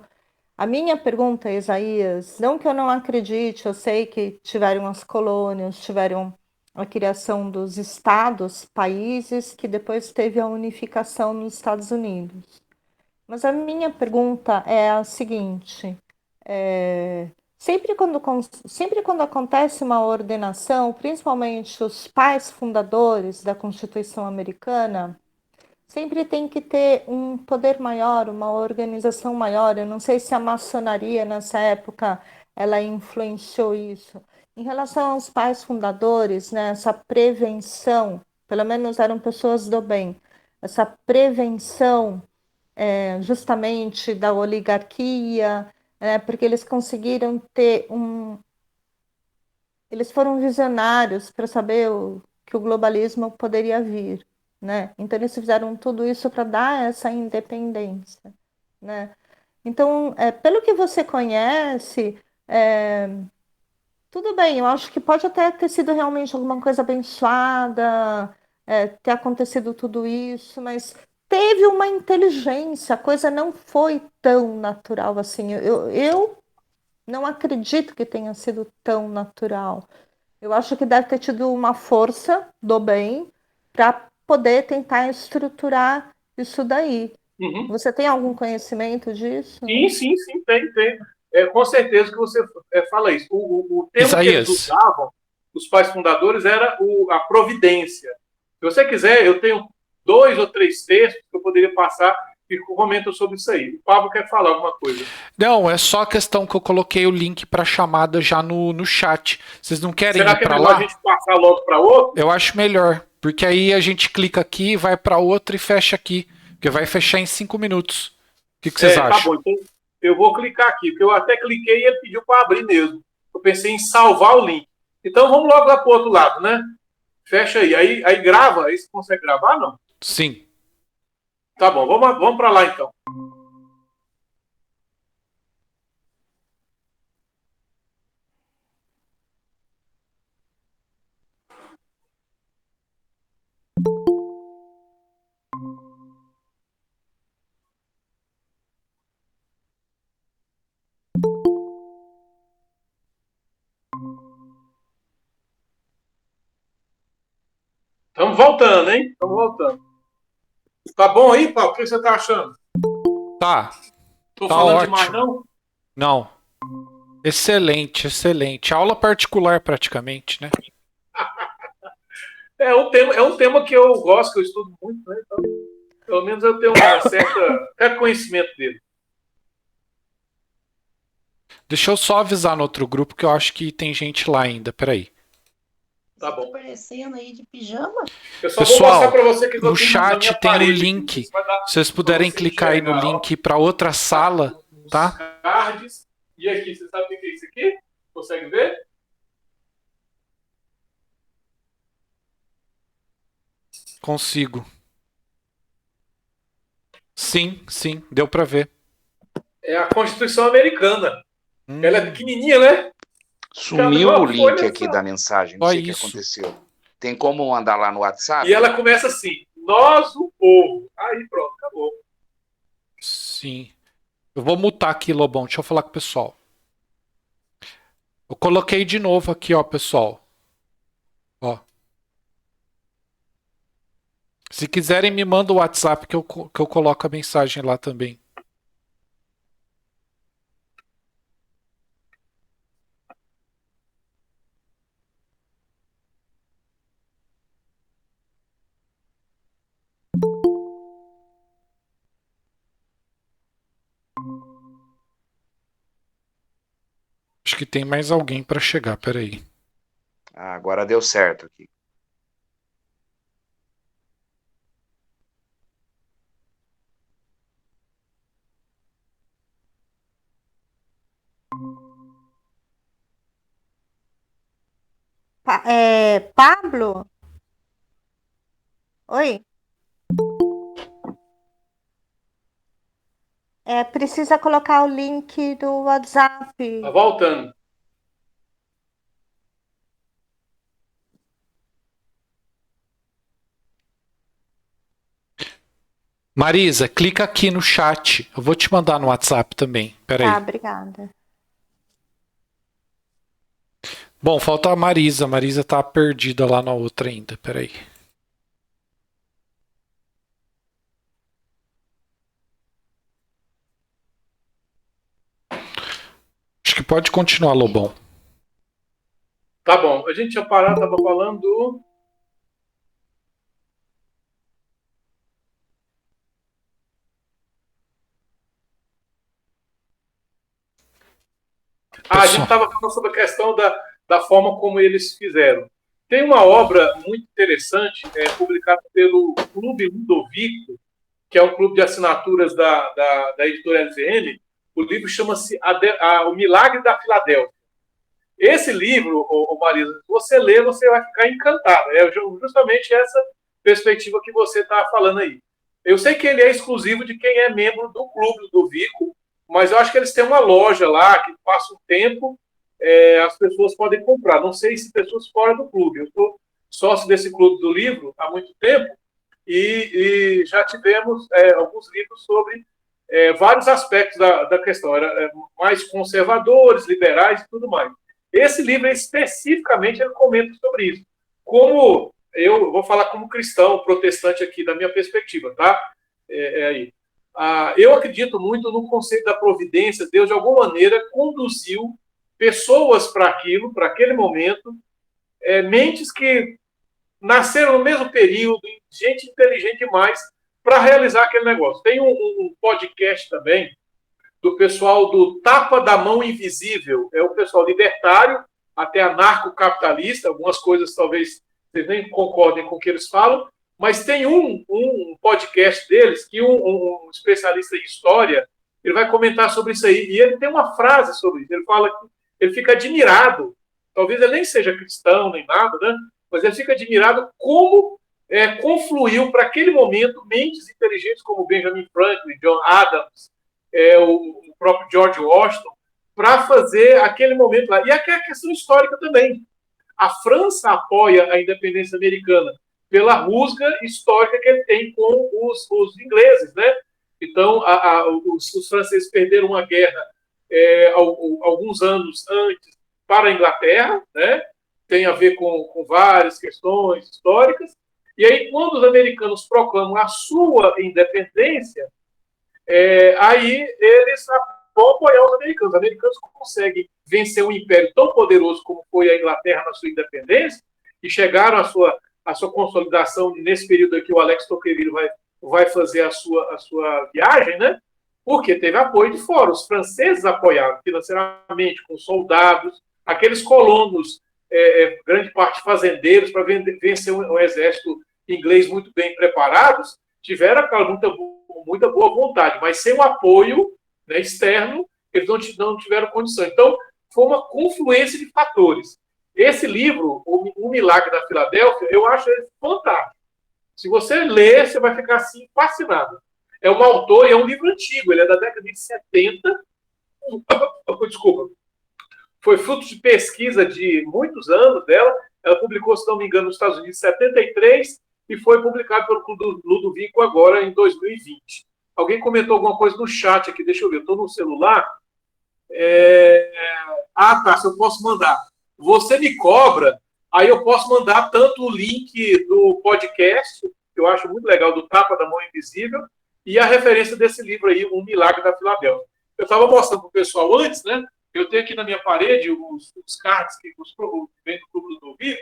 a minha pergunta, Isaías, não que eu não acredite, eu sei que tiveram as colônias, tiveram a criação dos estados, países, que depois teve a unificação nos Estados Unidos. Mas a minha pergunta é a seguinte: é, sempre quando acontece uma ordenação, principalmente os pais fundadores da Constituição Americana, sempre tem que ter um poder maior, uma organização maior. Eu não sei se a maçonaria nessa época ela influenciou isso. Em relação aos pais fundadores, né, essa prevenção, pelo menos eram pessoas do bem, essa prevenção justamente da oligarquia, porque eles conseguiram ter um. Eles foram visionários para saber que o globalismo poderia vir, né? Então eles fizeram tudo isso para dar essa independência, né? Então, pelo que você conhece, é, tudo bem, eu acho que pode até ter sido realmente alguma coisa abençoada, ter acontecido tudo isso, mas teve uma inteligência, a coisa não foi tão natural assim. Eu não acredito que tenha sido tão natural. Eu acho que deve ter tido uma força do bem para poder tentar estruturar isso daí. Uhum. Você tem algum conhecimento disso? Sim, tem. Com certeza que você fala isso. O termo que eles Isaías, usavam, os pais fundadores, era a providência. Se você quiser, eu tenho 2 ou 3 textos que eu poderia passar que comentam sobre isso aí. O Pablo quer falar alguma coisa. não, é só a questão que eu coloquei o link para chamada já no chat. Vocês não querem ir Será que é para melhor a lá? gente passar logo para outro? Eu acho melhor, porque aí a gente clica aqui, vai para outra e fecha aqui, porque vai fechar em 5 minutos. O que vocês Tá acham? bom. Então, eu vou clicar aqui, porque eu até cliquei e ele pediu para abrir mesmo. Eu pensei em salvar o link. Então, vamos logo lá para o outro lado, né? Fecha aí. Aí grava. Aí você consegue gravar, não? Sim. Tá bom, vamos para lá então. Estamos voltando, hein? Estamos voltando. Tá bom aí, Paulo? O que você tá achando? Tá, Tô tá falando demais, ótimo. não? Não. Excelente, excelente. Aula particular praticamente, né? É um tema que eu gosto, que eu estudo muito, né? Então, pelo menos eu tenho uma certo conhecimento dele. Deixa eu só avisar no outro grupo que eu acho que tem gente lá ainda. Peraí. Tá Você tá bom. aparecendo aí de pijama? Eu só vou mostrar Pessoal, para você que no eu tenho na chat minha tem um parede aqui. link. Isso vai dar Se vocês para puderem você clicar aí no enxergar, ó. link para outra sala, Os tá? cards. E aqui, você sabe o que é isso aqui? Consegue ver? Consigo. Sim, sim, deu para ver. É a Constituição Americana. Ela é Hum, pequenininha, né? Cabe Sumiu o numa link folha aqui só. da mensagem, não só sei o que isso. aconteceu. Tem como mandar lá no E WhatsApp? ela começa assim: Nós, o povo. Aí pronto, acabou. Sim. Eu vou mutar aqui, Lobão. Deixa eu falar com o pessoal. Eu coloquei de novo aqui, ó, pessoal. Ó. Se quiserem, me manda o WhatsApp que eu coloco a mensagem lá também. Acho que tem mais alguém para chegar, peraí. Ah, agora deu certo aqui. Pablo? Oi? Precisa colocar o link do Tá WhatsApp. voltando. Marisa, clica aqui no chat. Eu vou te mandar no WhatsApp também. Peraí. Tá, obrigada. Bom, falta a Marisa. A Marisa tá perdida lá na outra ainda. Peraí. Acho que pode continuar, Lobão. Tá bom. A gente tinha parado, estava falando. A gente estava falando sobre a questão da forma como eles fizeram. Tem uma obra muito interessante, publicada pelo Clube Ludovico, que é um clube de assinaturas da editora LVN. O livro chama-se O Milagre da Filadélfia. Esse livro, Marisa, se você ler, você vai ficar encantado. É justamente essa perspectiva que você está falando aí. Eu sei que ele é exclusivo de quem é membro do Clube Ludovico, mas eu acho que eles têm uma loja lá que passa um tempo, as pessoas podem comprar. Não sei se pessoas fora do clube. Eu sou sócio desse clube do livro há muito tempo e já tivemos alguns livros sobre vários aspectos da questão. Era mais conservadores, liberais e tudo mais. Esse livro, especificamente, ele comenta sobre isso. Como eu vou falar como cristão, protestante aqui, da minha perspectiva, tá? Aí. Eu acredito muito no conceito da providência. Deus, de alguma maneira, conduziu pessoas para aquilo, para aquele momento, mentes que nasceram no mesmo período, gente inteligente demais para realizar aquele negócio. Tem um podcast também do pessoal do Tapa da Mão Invisível. É o pessoal libertário, até anarcocapitalista, algumas coisas talvez vocês nem concordem com o que eles falam, mas tem um podcast deles que um especialista em história, ele vai comentar sobre isso aí, e ele tem uma frase sobre isso. Ele fala que ele fica admirado, talvez ele nem seja cristão, nem nada, né? Mas ele fica admirado como confluiu para aquele momento mentes inteligentes como Benjamin Franklin, John Adams, o próprio George Washington, para fazer aquele momento lá. E aqui é a questão histórica também. A França apoia a independência americana pela rusga histórica que ele tem com os ingleses, né? Então, os franceses perderam uma guerra alguns anos antes para a Inglaterra, né? Tem a ver com várias questões históricas. E aí, quando os americanos proclamam a sua independência, aí eles vão apoiar os americanos. Os americanos conseguem vencer um império tão poderoso como foi a Inglaterra na sua independência e chegaram à sua consolidação nesse período aqui. O Alex Tocqueville vai fazer a sua viagem, né? Porque teve apoio de fora. Os franceses apoiaram financeiramente, com soldados, aqueles colonos, grande parte fazendeiros, para vencer um exército inglês muito bem preparados, tiveram aquela muita boa vontade, mas sem o apoio, né, externo, eles não tiveram condição. Então, foi uma confluência de fatores. Esse livro, O Milagre da Filadélfia, eu acho ele fantástico. Se você ler, você vai ficar assim, fascinado. É um autor, é um livro antigo, ele é da década de 70. Desculpa. Foi fruto de pesquisa de muitos anos dela. Ela publicou, se não me engano, nos Estados Unidos em 73 e foi publicado pelo Clube Ludovico agora em 2020. Alguém comentou alguma coisa no chat aqui, deixa eu ver, eu estou no celular. Tá, se eu posso mandar. Você me cobra, aí eu posso mandar tanto o link do podcast, que eu acho muito legal, do Tapa da Mão Invisível, e a referência desse livro aí, O Milagre da Filadélfia. Eu estava mostrando para o pessoal antes, né? Eu tenho aqui na minha parede os cards que vem do Clube Ludovico,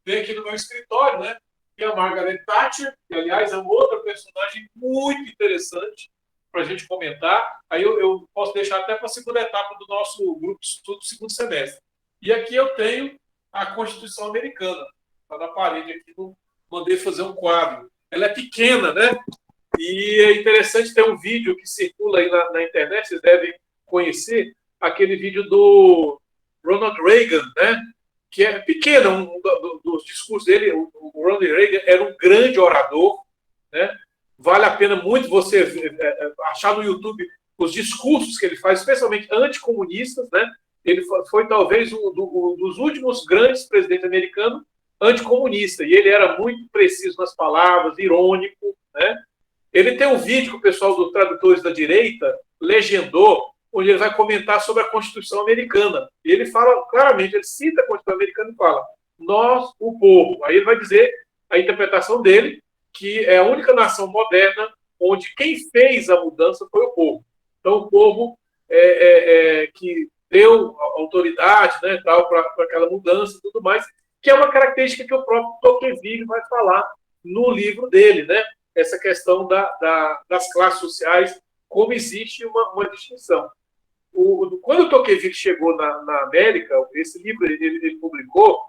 vem aqui no meu escritório, né? Tem a Margaret Thatcher, que, aliás, é uma outra personagem muito interessante para a gente comentar. Aí eu posso deixar até para a segunda etapa do nosso grupo de estudo do segundo semestre. E aqui eu tenho a Constituição Americana. Está na parede aqui, mandei fazer um quadro. Ela é pequena, né? E é interessante ter um vídeo que circula aí na internet, vocês devem conhecer, aquele vídeo do Ronald Reagan, né? Que é pequeno, dos discursos dele. O Ronald Reagan era um grande orador, né? Vale a pena muito você achar no YouTube os discursos que ele faz, especialmente anticomunistas, né? Ele foi talvez um dos últimos grandes presidentes americanos anticomunista, e ele era muito preciso nas palavras, irônico, né? Ele tem um vídeo que o pessoal dos tradutores da direita legendou, onde ele vai comentar sobre a Constituição americana. E ele fala claramente, ele cita a Constituição americana e fala, nós, o povo. Aí ele vai dizer a interpretação dele, que é a única nação moderna onde quem fez a mudança foi o povo. Então, o povo que deu autoridade, né, tal, para aquela mudança e tudo mais, que é uma característica que o próprio Tocqueville vai falar no livro dele, né? Essa questão das classes sociais, como existe uma distinção. Quando o Tocqueville chegou na América, esse livro ele publicou,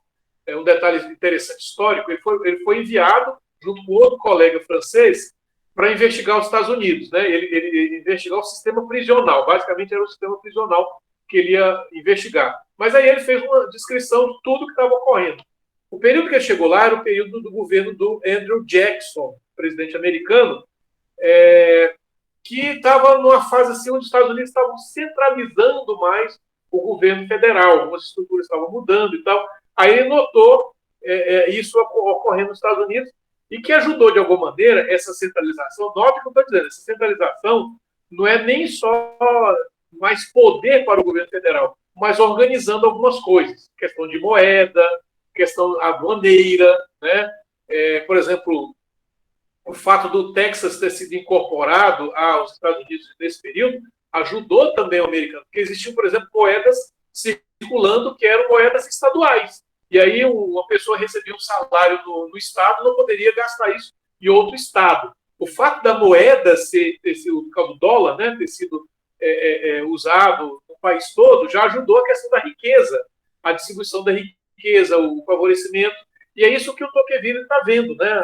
um detalhe interessante histórico, ele foi enviado, junto com outro colega francês, para investigar os Estados Unidos. Né? Ele investigar o sistema prisional, basicamente era o sistema prisional que ele ia investigar. Mas aí ele fez uma descrição de tudo que estava ocorrendo. O período que ele chegou lá era o período do governo do Andrew Jackson, presidente americano, que estava numa fase assim onde os Estados Unidos estavam centralizando mais o governo federal, algumas estruturas estavam mudando e tal. Aí ele notou isso ocorrendo nos Estados Unidos e que ajudou de alguma maneira essa centralização. Note o que eu estou dizendo, essa centralização não é nem só mais poder para o governo federal, mas organizando algumas coisas, questão de moeda, questão aduaneira, né? Por exemplo, o fato do Texas ter sido incorporado aos Estados Unidos nesse período ajudou também o americano, porque existiam, por exemplo, moedas circulando que eram moedas estaduais. E aí uma pessoa recebia um salário no estado, não poderia gastar isso em outro estado. O fato da moeda ter sido, o dólar, né, ter sido usado no país todo, já ajudou a questão da riqueza, a distribuição da riqueza, o favorecimento. E é isso que o Tocqueville está vendo, né,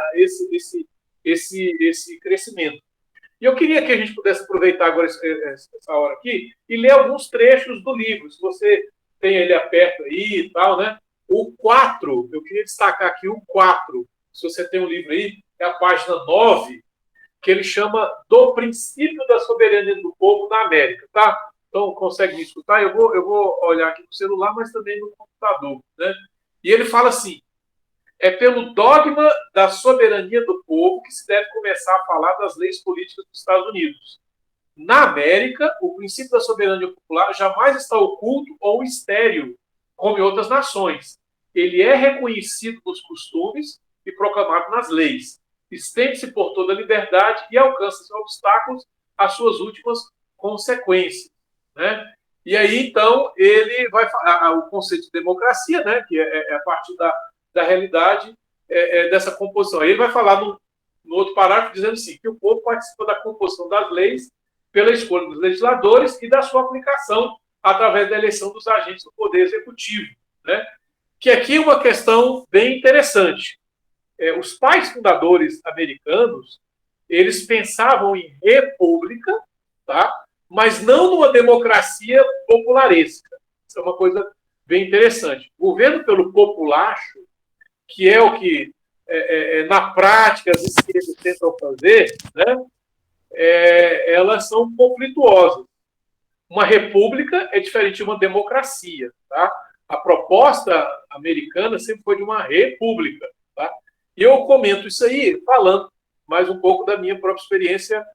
esse crescimento. E eu queria que a gente pudesse aproveitar agora essa hora aqui e ler alguns trechos do livro. Se você tem ele aberto aí e tal, né? O 4, eu queria destacar aqui o 4, se você tem um livro aí, é a página 9, que ele chama Do Princípio da Soberania do Povo na América, tá? Então, consegue me escutar? Eu vou olhar aqui no celular, mas também no computador, né? E ele fala assim, é pelo dogma da soberania do povo que se deve começar a falar das leis políticas dos Estados Unidos. Na América, o princípio da soberania popular jamais está oculto ou estéril, como em outras nações. Ele é reconhecido nos costumes e proclamado nas leis. Estende-se por toda a liberdade e alcança sem obstáculos as suas últimas consequências. Né? E aí, então, ele vai falar o conceito de democracia, né, que é a partir da realidade dessa composição. Aí ele vai falar no outro parágrafo dizendo assim, que o povo participa da composição das leis pela escolha dos legisladores e da sua aplicação através da eleição dos agentes do Poder Executivo. Né? Que aqui é uma questão bem interessante. Os pais fundadores americanos, eles pensavam em república, tá? Mas não numa democracia popularesca. Isso é uma coisa bem interessante. O governo pelo populacho, que é o que, na prática, as esquerdas tentam fazer, né? Elas são conflituosas. Uma república é diferente de uma democracia. Tá? A proposta americana sempre foi de uma república. Tá? E eu comento isso aí falando mais um pouco da minha própria experiência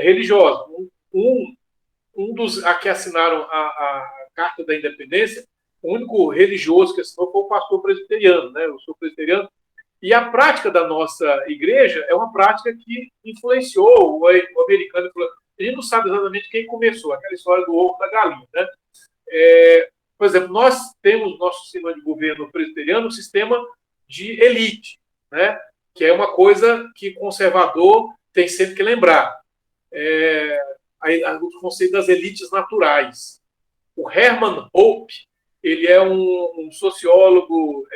religiosa. Um dos que assinaram a Carta da Independência, o único religioso que assinou foi o pastor presbiteriano. Né? Eu sou presbiteriano. E a prática da nossa igreja é uma prática que influenciou o americano. A gente não sabe exatamente quem começou, aquela história do ovo da galinha. Né? Por exemplo, nós temos nosso sistema de governo presbiteriano um sistema de elite, né? Que é uma coisa que conservador tem sempre que lembrar. O conceito das elites naturais. O Hermann Hoppe, ele é um sociólogo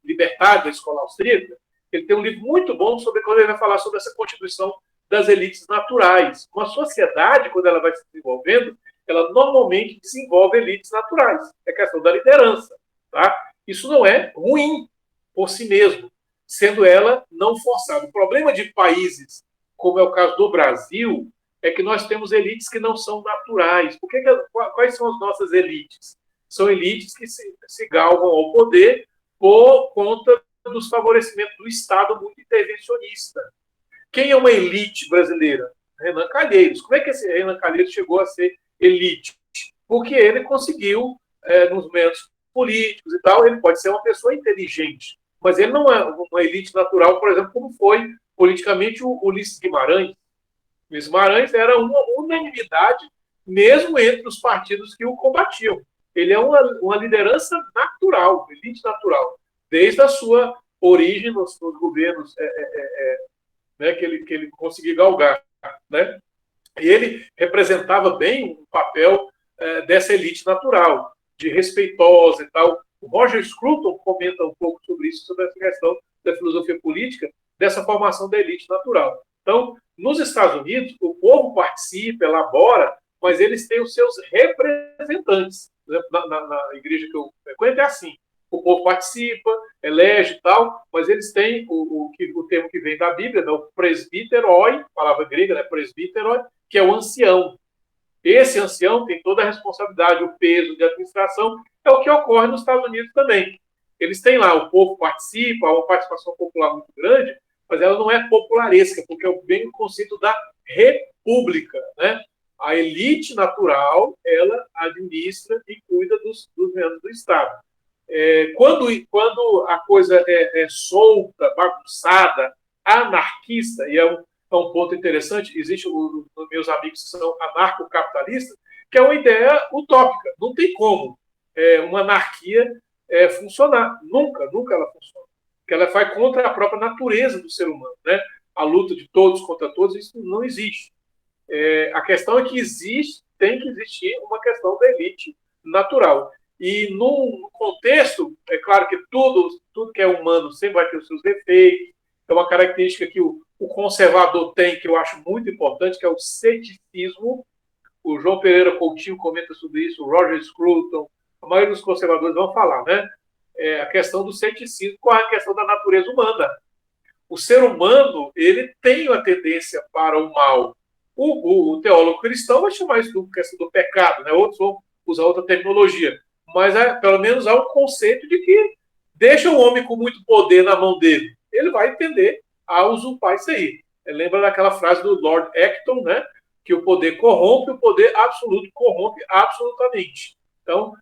libertário da escola austríaca. Ele tem um livro muito bom sobre quando ele vai falar sobre essa constituição das elites naturais. Uma sociedade, quando ela vai se desenvolvendo, ela normalmente desenvolve elites naturais. É questão da liderança. Tá? Isso não é ruim por si mesmo, sendo ela não forçada. O problema de países, como é o caso do Brasil, é que nós temos elites que não são naturais. Quais são as nossas elites? São elites que se galgam ao poder por conta dos favorecimentos do Estado muito intervencionista. Quem é uma elite brasileira? Renan Calheiros. Como é que esse Renan Calheiros chegou a ser elite? Porque ele conseguiu, nos meios políticos e tal, ele pode ser uma pessoa inteligente, mas ele não é uma elite natural, por exemplo, como foi politicamente o Ulisses Guimarães. Ulisses Guimarães era uma unanimidade, mesmo entre os partidos que o combatiam. Ele é uma liderança natural, elite natural, desde a sua origem nos governos né, que ele conseguiu galgar. Né? E ele representava bem o papel dessa elite natural, de respeitosa e tal. O Roger Scruton comenta um pouco sobre isso, sobre essa questão da filosofia política, dessa formação da elite natural. Então, nos Estados Unidos, o povo participa, elabora, mas eles têm os seus representantes. Na igreja que eu frequento é assim. O povo participa, elege e tal, mas eles têm o termo que vem da Bíblia, né, o presbiteroi, palavra grega, né, presbiteroi, que é o ancião. Esse ancião tem toda a responsabilidade, o peso de administração, é o que ocorre nos Estados Unidos também. Eles têm lá, o povo participa, há uma participação popular muito grande, mas ela não é popularesca, porque é bem o conceito da república, né? A elite natural, ela administra e cuida dos membros do Estado. Quando a coisa é solta, bagunçada, anarquista, e é um ponto interessante, existe os meus amigos que são anarcocapitalistas, que é uma ideia utópica. Não tem como uma anarquia funcionar. Nunca ela funciona. Porque ela vai contra a própria natureza do ser humano. Né? A luta de todos contra todos, isso não existe. A questão é que tem que existir uma questão da elite natural. E no contexto, é claro que tudo que é humano sempre vai ter os seus defeitos. É uma característica que o conservador tem, que eu acho muito importante, que é o ceticismo. O João Pereira Coutinho comenta sobre isso, o Roger Scruton, a maioria dos conservadores vão falar, né? A questão do ceticismo com a questão da natureza humana. O ser humano, ele tem uma tendência para o mal. O teólogo cristão vai chamar isso de questão do pecado, né? Outros vão usar outra terminologia. Mas pelo menos há um conceito de que deixa o homem com muito poder na mão dele. Ele vai entender a usurpar isso aí. Lembra daquela frase do Lord Acton, né? Que o poder corrompe, o poder absoluto corrompe absolutamente. Então,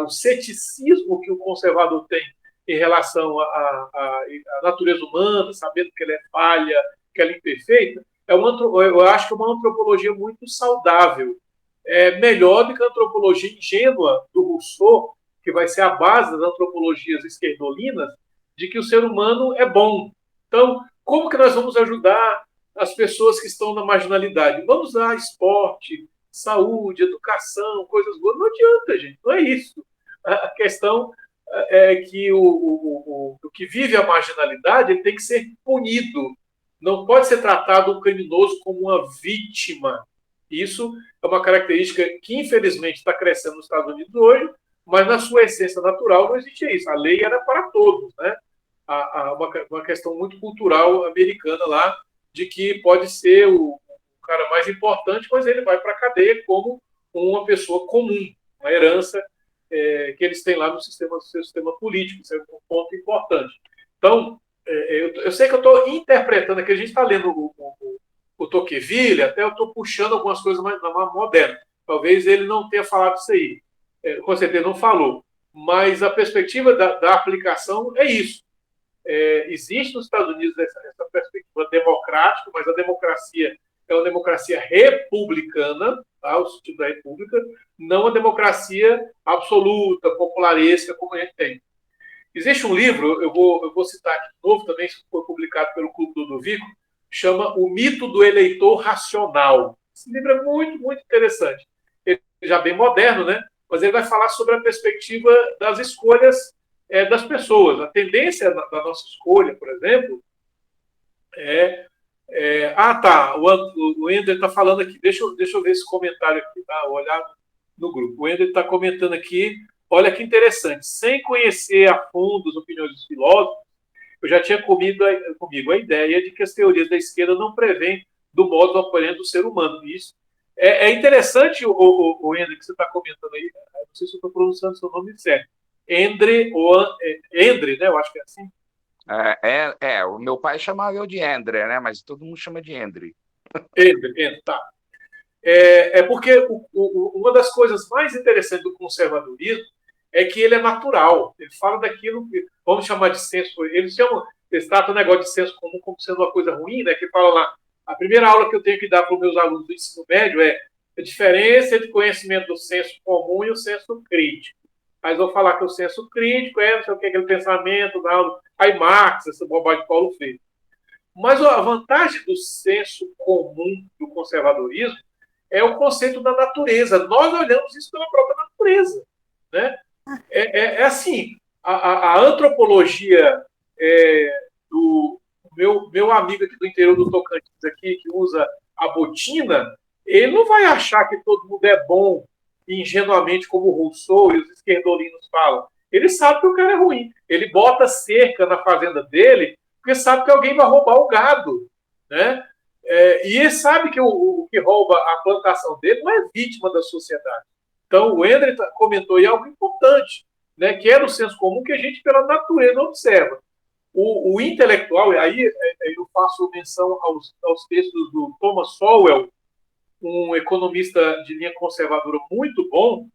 o ceticismo que o conservador tem em relação à natureza humana, sabendo que ela é falha, que ela é imperfeita, eu acho que é uma antropologia muito saudável. É melhor do que a antropologia ingênua do Rousseau, que vai ser a base das antropologias esquerdolinas, de que o ser humano é bom. Então, como que nós vamos ajudar as pessoas que estão na marginalidade? Vamos dar esporte, saúde, educação, coisas boas. Não adianta, gente, não é isso. A questão é que o que vive a marginalidade ele tem que ser punido. Não pode ser tratado o criminoso como uma vítima. Isso é uma característica que, infelizmente, está crescendo nos Estados Unidos hoje, mas na sua essência natural não existia isso. A lei era para todos, né? Uma questão muito cultural americana lá, de que pode ser o cara mais importante, mas ele vai para a cadeia como uma pessoa comum, uma herança que eles têm lá no seu sistema político. Isso é um ponto importante. Então, eu sei que eu estou interpretando aqui, a gente está lendo o Tocqueville, até eu estou puxando algumas coisas mais modernas. Talvez ele não tenha falado isso aí. Com certeza não falou. Mas a perspectiva da aplicação é isso. Existe nos Estados Unidos essa perspectiva democrática, mas a democracia é uma democracia republicana, tá? O sentido da república, não a democracia absoluta, popularesca, como a gente tem. Existe um livro, eu vou citar aqui de novo, também foi publicado pelo Clube do Ludovico, chama O Mito do Eleitor Racional. Esse livro é muito, muito interessante. Ele é já bem moderno, né? Mas ele vai falar sobre a perspectiva das escolhas das pessoas. A tendência da nossa escolha, por exemplo, o Ender está falando aqui. Deixa eu ver esse comentário aqui, tá? Vou olhar no grupo. O Ender está comentando aqui. Olha que interessante. Sem conhecer a fundo as opiniões dos filósofos, eu já tinha comigo a ideia de que as teorias da esquerda não prevêem do modo operante do ser humano. Isso é interessante, o Ender, que você está comentando aí. Não sei se eu estou pronunciando seu nome certo. Endre, né? Eu acho que é assim. O meu pai chamava eu de Endre, né? Mas todo mundo chama de Endre. Tá. Porque uma das coisas mais interessantes do conservadorismo é que ele é natural. Ele fala daquilo que vamos chamar de senso. Eles tratam o negócio de senso comum como sendo uma coisa ruim, né? Que fala lá, a primeira aula que eu tenho que dar para os meus alunos do ensino médio é a diferença entre conhecimento do senso comum e o senso crítico. Mas vou falar que o senso crítico não sei o que, aquele pensamento, aí Marx, essa bobagem de Paulo Freire. Mas a vantagem do senso comum do conservadorismo é o conceito da natureza. Nós olhamos isso pela própria natureza. Né? Assim, a antropologia do meu amigo aqui do interior do Tocantins, aqui, que usa a botina, ele não vai achar que todo mundo é bom ingenuamente, como o Rousseau e os esquerdolinos falam. Ele sabe que o cara é ruim. Ele bota cerca na fazenda dele porque sabe que alguém vai roubar o gado. Né? E ele sabe que o que rouba a plantação dele não é vítima da sociedade. Então, o Endre comentou aí algo importante, né, que é no senso comum que a gente, pela natureza, observa. O intelectual, aí eu faço menção aos textos do Thomas Sowell, um economista de linha conservadora muito bom.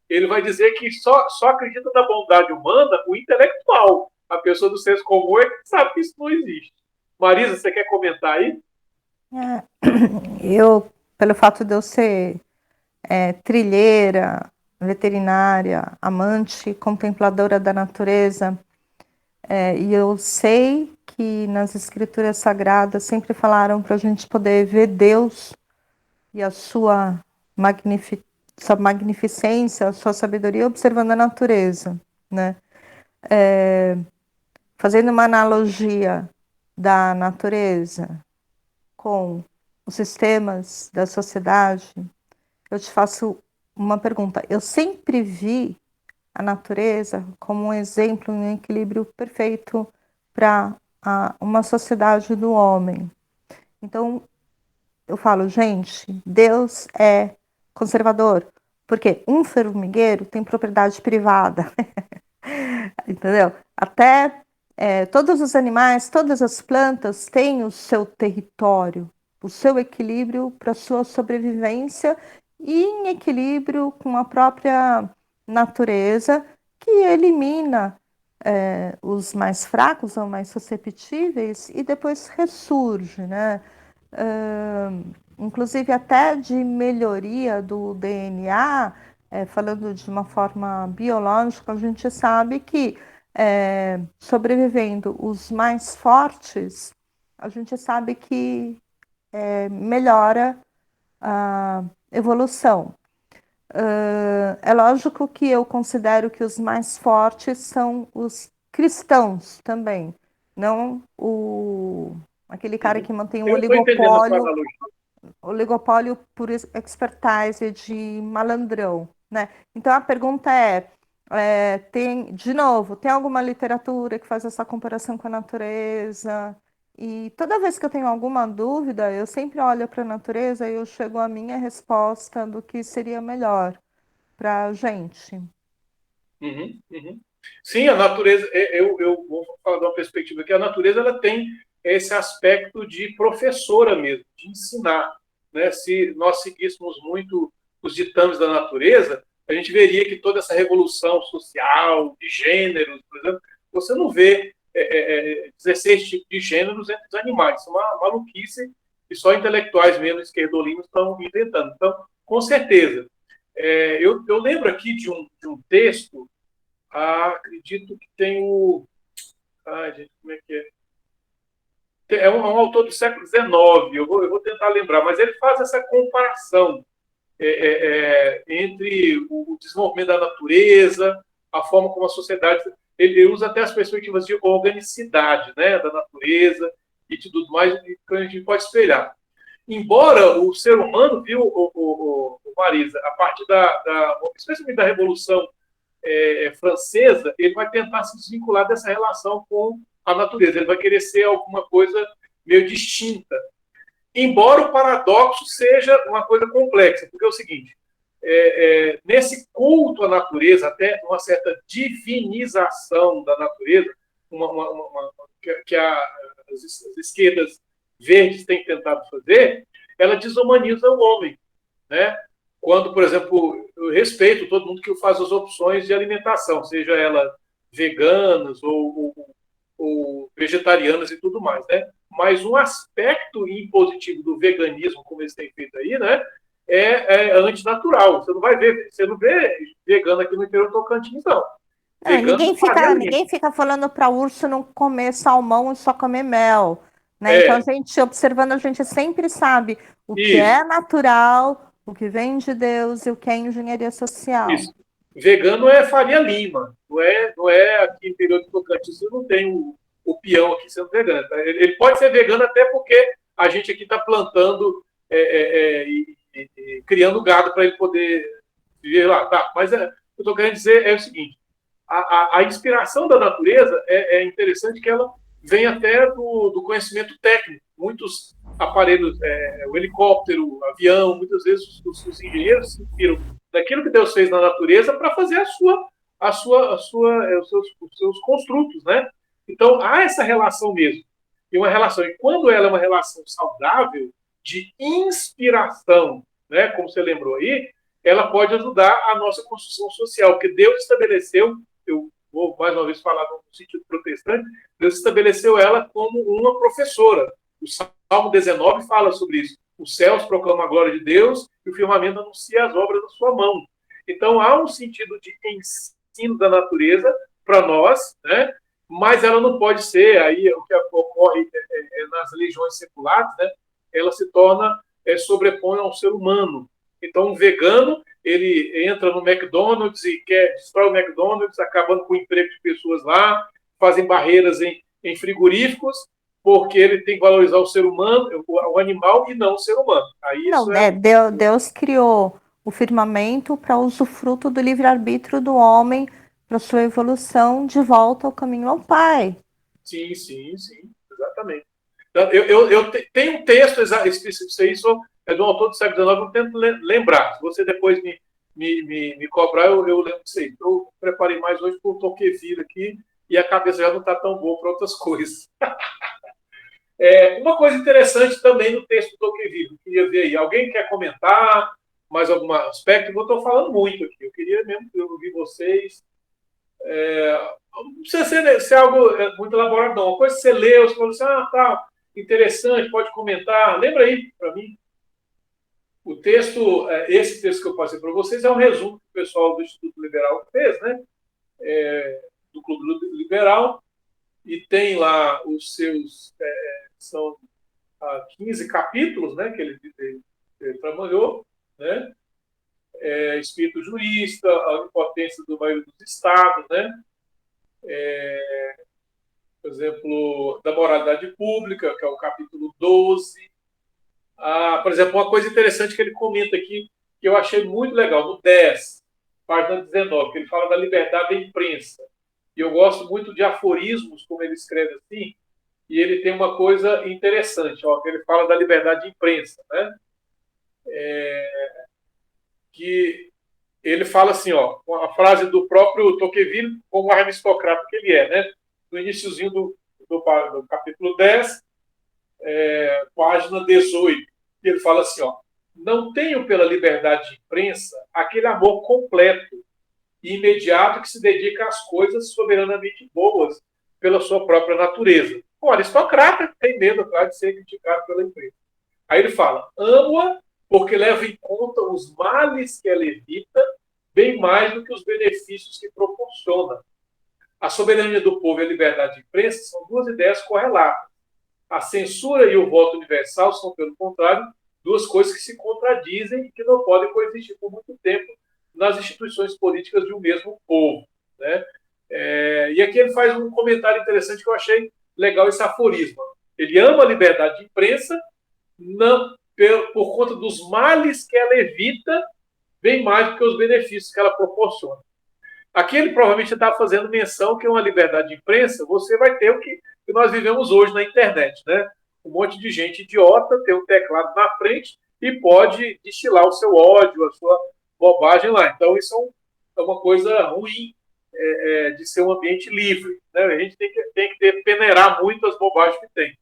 Ele vai dizer que só acredita na bondade humana o intelectual. A pessoa do senso comum é que sabe que isso não existe. Marisa, você quer comentar aí? Eu, pelo fato de eu ser trilheira, veterinária, amante, contempladora da natureza, e eu sei que nas escrituras sagradas sempre falaram para a gente poder ver Deus e a sua magnificência, a sua sabedoria observando a natureza, né? Fazendo uma analogia da natureza com os sistemas da sociedade, eu te faço uma pergunta. Eu sempre vi a natureza como um exemplo, um equilíbrio perfeito para uma sociedade do homem. Então, eu falo, gente, Deus é conservador, porque um formigueiro tem propriedade privada, entendeu? Até todos os animais, todas as plantas têm o seu território, o seu equilíbrio para sua sobrevivência e em equilíbrio com a própria natureza, que elimina os mais fracos ou mais susceptíveis e depois ressurge, né? Inclusive até de melhoria do DNA, falando de uma forma biológica, a gente sabe que sobrevivendo os mais fortes, a gente sabe que melhora a evolução. É lógico que eu considero que os mais fortes são os cristãos também, não aquele cara que mantém um oligopólio por expertise de malandrão, né? Então a pergunta tem alguma literatura que faz essa comparação com a natureza? E toda vez que eu tenho alguma dúvida, eu sempre olho para a natureza e eu chego à minha resposta do que seria melhor para a gente. Uhum. Sim, a natureza, eu vou falar de uma perspectiva que a natureza ela tem esse aspecto de professora mesmo, de ensinar. Né? Se nós seguíssemos muito os ditames da natureza, a gente veria que toda essa revolução social, de gêneros, por exemplo, você não vê 16 tipos de gêneros entre os animais. Isso é uma maluquice que só intelectuais mesmo, esquerdolinos, estão inventando. Então, com certeza. Eu lembro aqui de um texto, acredito que tem o... Ai, gente, como é que é? É um autor do século XIX, eu vou tentar lembrar, mas ele faz essa comparação entre o desenvolvimento da natureza, a forma como a sociedade... Ele usa até as perspectivas de organicidade, né, da natureza e de tudo mais, que a gente pode espelhar. Embora o ser humano, viu, Marisa, a partir especialmente da Revolução Francesa, ele vai tentar se desvincular dessa relação com a natureza. Ele vai querer ser alguma coisa meio distinta. Embora o paradoxo seja uma coisa complexa, porque é o seguinte, nesse culto à natureza, até uma certa divinização da natureza, as esquerdas verdes têm tentado fazer, ela desumaniza o homem, né? Quando, por exemplo, eu respeito todo mundo que faz as opções de alimentação, seja ela veganas ou vegetarianas e tudo mais, né? Mas um aspecto impositivo do veganismo, como eles têm feito aí, né, é antinatural. Você não vê vegano aqui no interior do Tocantins, não. Vegano Ninguém fica falando para o urso não comer salmão e só comer mel, né? Então, a gente observando, a gente sempre sabe o que é natural, o que vem de Deus e o que é engenharia social. Isso. Vegano é Faria Lima, não é aqui no interior do Tocantins, você não tem o peão aqui sendo vegano. Ele pode ser vegano até porque a gente aqui está plantando e criando gado para ele poder viver lá. Tá, mas o que eu estou querendo dizer é o seguinte, a inspiração da natureza é interessante que ela vem até do conhecimento técnico. Muitos aparelhos, o helicóptero, o avião, muitas vezes os engenheiros se inspiram daquilo que Deus fez na natureza para fazer os seus construtos, né? Então, há essa relação mesmo. E uma relação, e quando ela é uma relação saudável, de inspiração, né, como você lembrou aí, ela pode ajudar a nossa construção social, porque Deus estabeleceu, eu vou mais uma vez falar no sentido protestante, Deus estabeleceu ela como uma professora. O Salmo 19 fala sobre isso. Os céus proclamam a glória de Deus e o firmamento anuncia as obras da sua mão. Então, há um sentido de ensino da natureza para nós, né? Mas ela não pode ser, aí o que ocorre nas religiões seculares, né? Ela se torna, sobrepõe ao ser humano. Então, um vegano, ele entra no McDonald's e destrói o McDonald's, acabando com o emprego de pessoas lá, fazem barreiras em frigoríficos, porque ele tem que valorizar o ser humano, o animal, e não o ser humano. Aí não, isso Deus criou o firmamento para usufruto do livre-arbítrio do homem, para sua evolução de volta ao caminho ao Pai. Sim, exatamente. Eu tenho um texto específico isso, é de um autor do século XIX, eu tento lembrar. Se você depois me cobrar, eu lembro disso aí. Eu preparei mais hoje para o Tocqueville aqui, e a cabeça já não está tão boa para outras coisas. Uma coisa interessante também no texto do Tocqueville, eu queria ver aí. Alguém quer comentar mais algum aspecto? Eu estou falando muito aqui. Eu queria mesmo ouvir vocês. Não precisa ser algo muito elaborado, não. Uma coisa que você leu, você falou assim, tá, interessante, pode comentar. Lembra aí para mim. O texto, esse texto que eu passei para vocês é um resumo que o pessoal do Instituto Liberal fez, né? Do Clube Liberal, e tem lá os seus, são 15 capítulos, né, que ele trabalhou, né? Espírito jurista, a impotência do maioria dos estados, né? Por exemplo, da moralidade pública, que é o capítulo 12. Por exemplo, uma coisa interessante que ele comenta aqui, que eu achei muito legal, no 10, página 19, que ele fala da liberdade da imprensa. E eu gosto muito de aforismos, como ele escreve assim, e ele tem uma coisa interessante, que ele fala da liberdade de imprensa, né? Que ele fala assim, a frase do próprio Tocqueville, como aristocrata que ele é, né? No iniciozinho do capítulo 10, página 18, ele fala assim, não tenho pela liberdade de imprensa aquele amor completo e imediato que se dedica às coisas soberanamente boas pela sua própria natureza. O aristocrata tem medo, claro, de ser criticado pela imprensa. Aí ele fala, amo-a porque leva em conta os males que ela evita, bem mais do que os benefícios que proporciona. A soberania do povo e a liberdade de imprensa são duas ideias correlatas. A censura e o voto universal são, pelo contrário, duas coisas que se contradizem e que não podem coexistir por muito tempo nas instituições políticas de um mesmo povo, né? E aqui ele faz um comentário interessante que eu achei legal, esse aforismo. Ele ama a liberdade de imprensa por conta dos males que ela evita, bem mais do que os benefícios que ela proporciona. Aqui ele provavelmente está fazendo menção que uma liberdade de imprensa, você vai ter o que nós vivemos hoje na internet, né? Um monte de gente idiota tem um teclado na frente e pode destilar o seu ódio, a sua bobagem lá. Então, isso é uma coisa ruim de ser um ambiente livre, né? A gente tem que peneirar muito as bobagens que tem.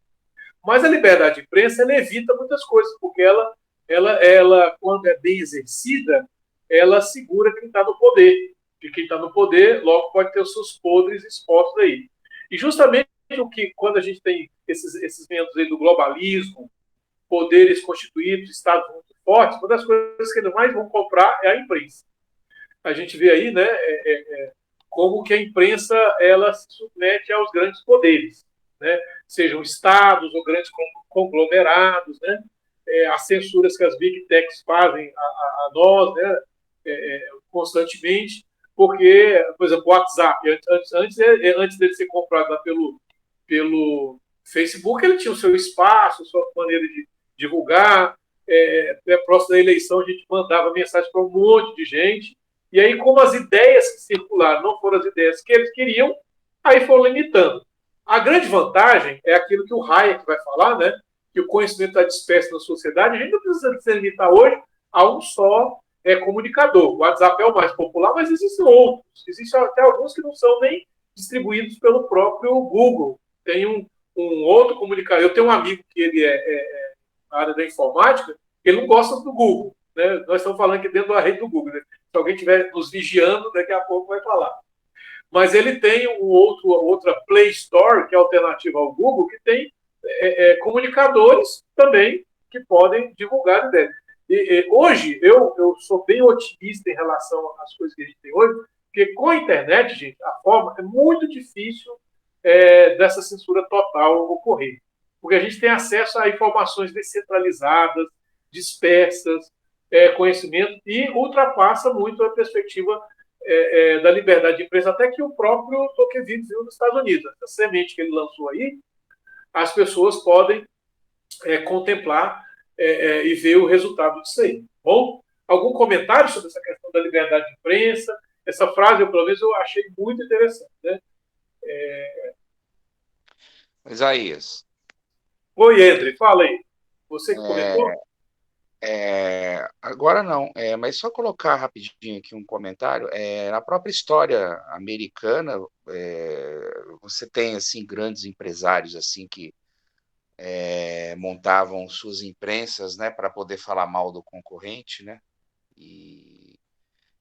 Mas a liberdade de imprensa ela evita muitas coisas, porque ela, quando é bem exercida, ela segura quem está no poder. E quem está no poder, logo pode ter os seus podres expostos aí. E justamente o que, quando a gente tem esses ventos aí do globalismo, poderes constituídos, estados muito fortes, uma das coisas que eles mais vão comprar é a imprensa. A gente vê aí, né, como que a imprensa ela se submete aos grandes poderes, né? Sejam estados ou grandes conglomerados, né? As censuras que as big techs fazem a nós, né? Constantemente, porque, por exemplo, o WhatsApp, antes dele ser comprado lá pelo Facebook, ele tinha o seu espaço, a sua maneira de divulgar. Próximo da eleição, a gente mandava mensagem para um monte de gente. E aí, como as ideias que circularam não foram as ideias que eles queriam, aí foram limitando. A grande vantagem é aquilo que o Hayek vai falar, né? Que o conhecimento está disperso na sociedade. A gente não precisa se limitar hoje a um só comunicador. O WhatsApp é o mais popular, mas existem outros. Existem até alguns que não são nem distribuídos pelo próprio Google. Tem um outro comunicador. Eu tenho um amigo que ele é na área da informática, ele não gosta do Google. Né? Nós estamos falando aqui dentro da rede do Google. Né? Se alguém estiver nos vigiando, daqui a pouco vai falar. Mas ele tem outra Play Store, que é alternativa ao Google, que tem comunicadores também que podem divulgar ideias. Hoje, eu sou bem otimista em relação às coisas que a gente tem hoje, porque com a internet, gente, a forma é muito difícil dessa censura total ocorrer. Porque a gente tem acesso a informações descentralizadas, dispersas, conhecimento, e ultrapassa muito a perspectiva da liberdade de imprensa, até que o próprio Tocqueville viu nos Estados Unidos. Essa semente que ele lançou aí, as pessoas podem contemplar e ver o resultado disso aí. Bom, algum comentário sobre essa questão da liberdade de imprensa? Essa frase, eu, pelo menos, eu achei muito interessante. Né? Isaías. Oi, André, fala aí. Você que comentou? Agora não, mas só colocar rapidinho aqui um comentário. Na própria história americana, você tem assim grandes empresários assim que montavam suas imprensas, né, para poder falar mal do concorrente, né? E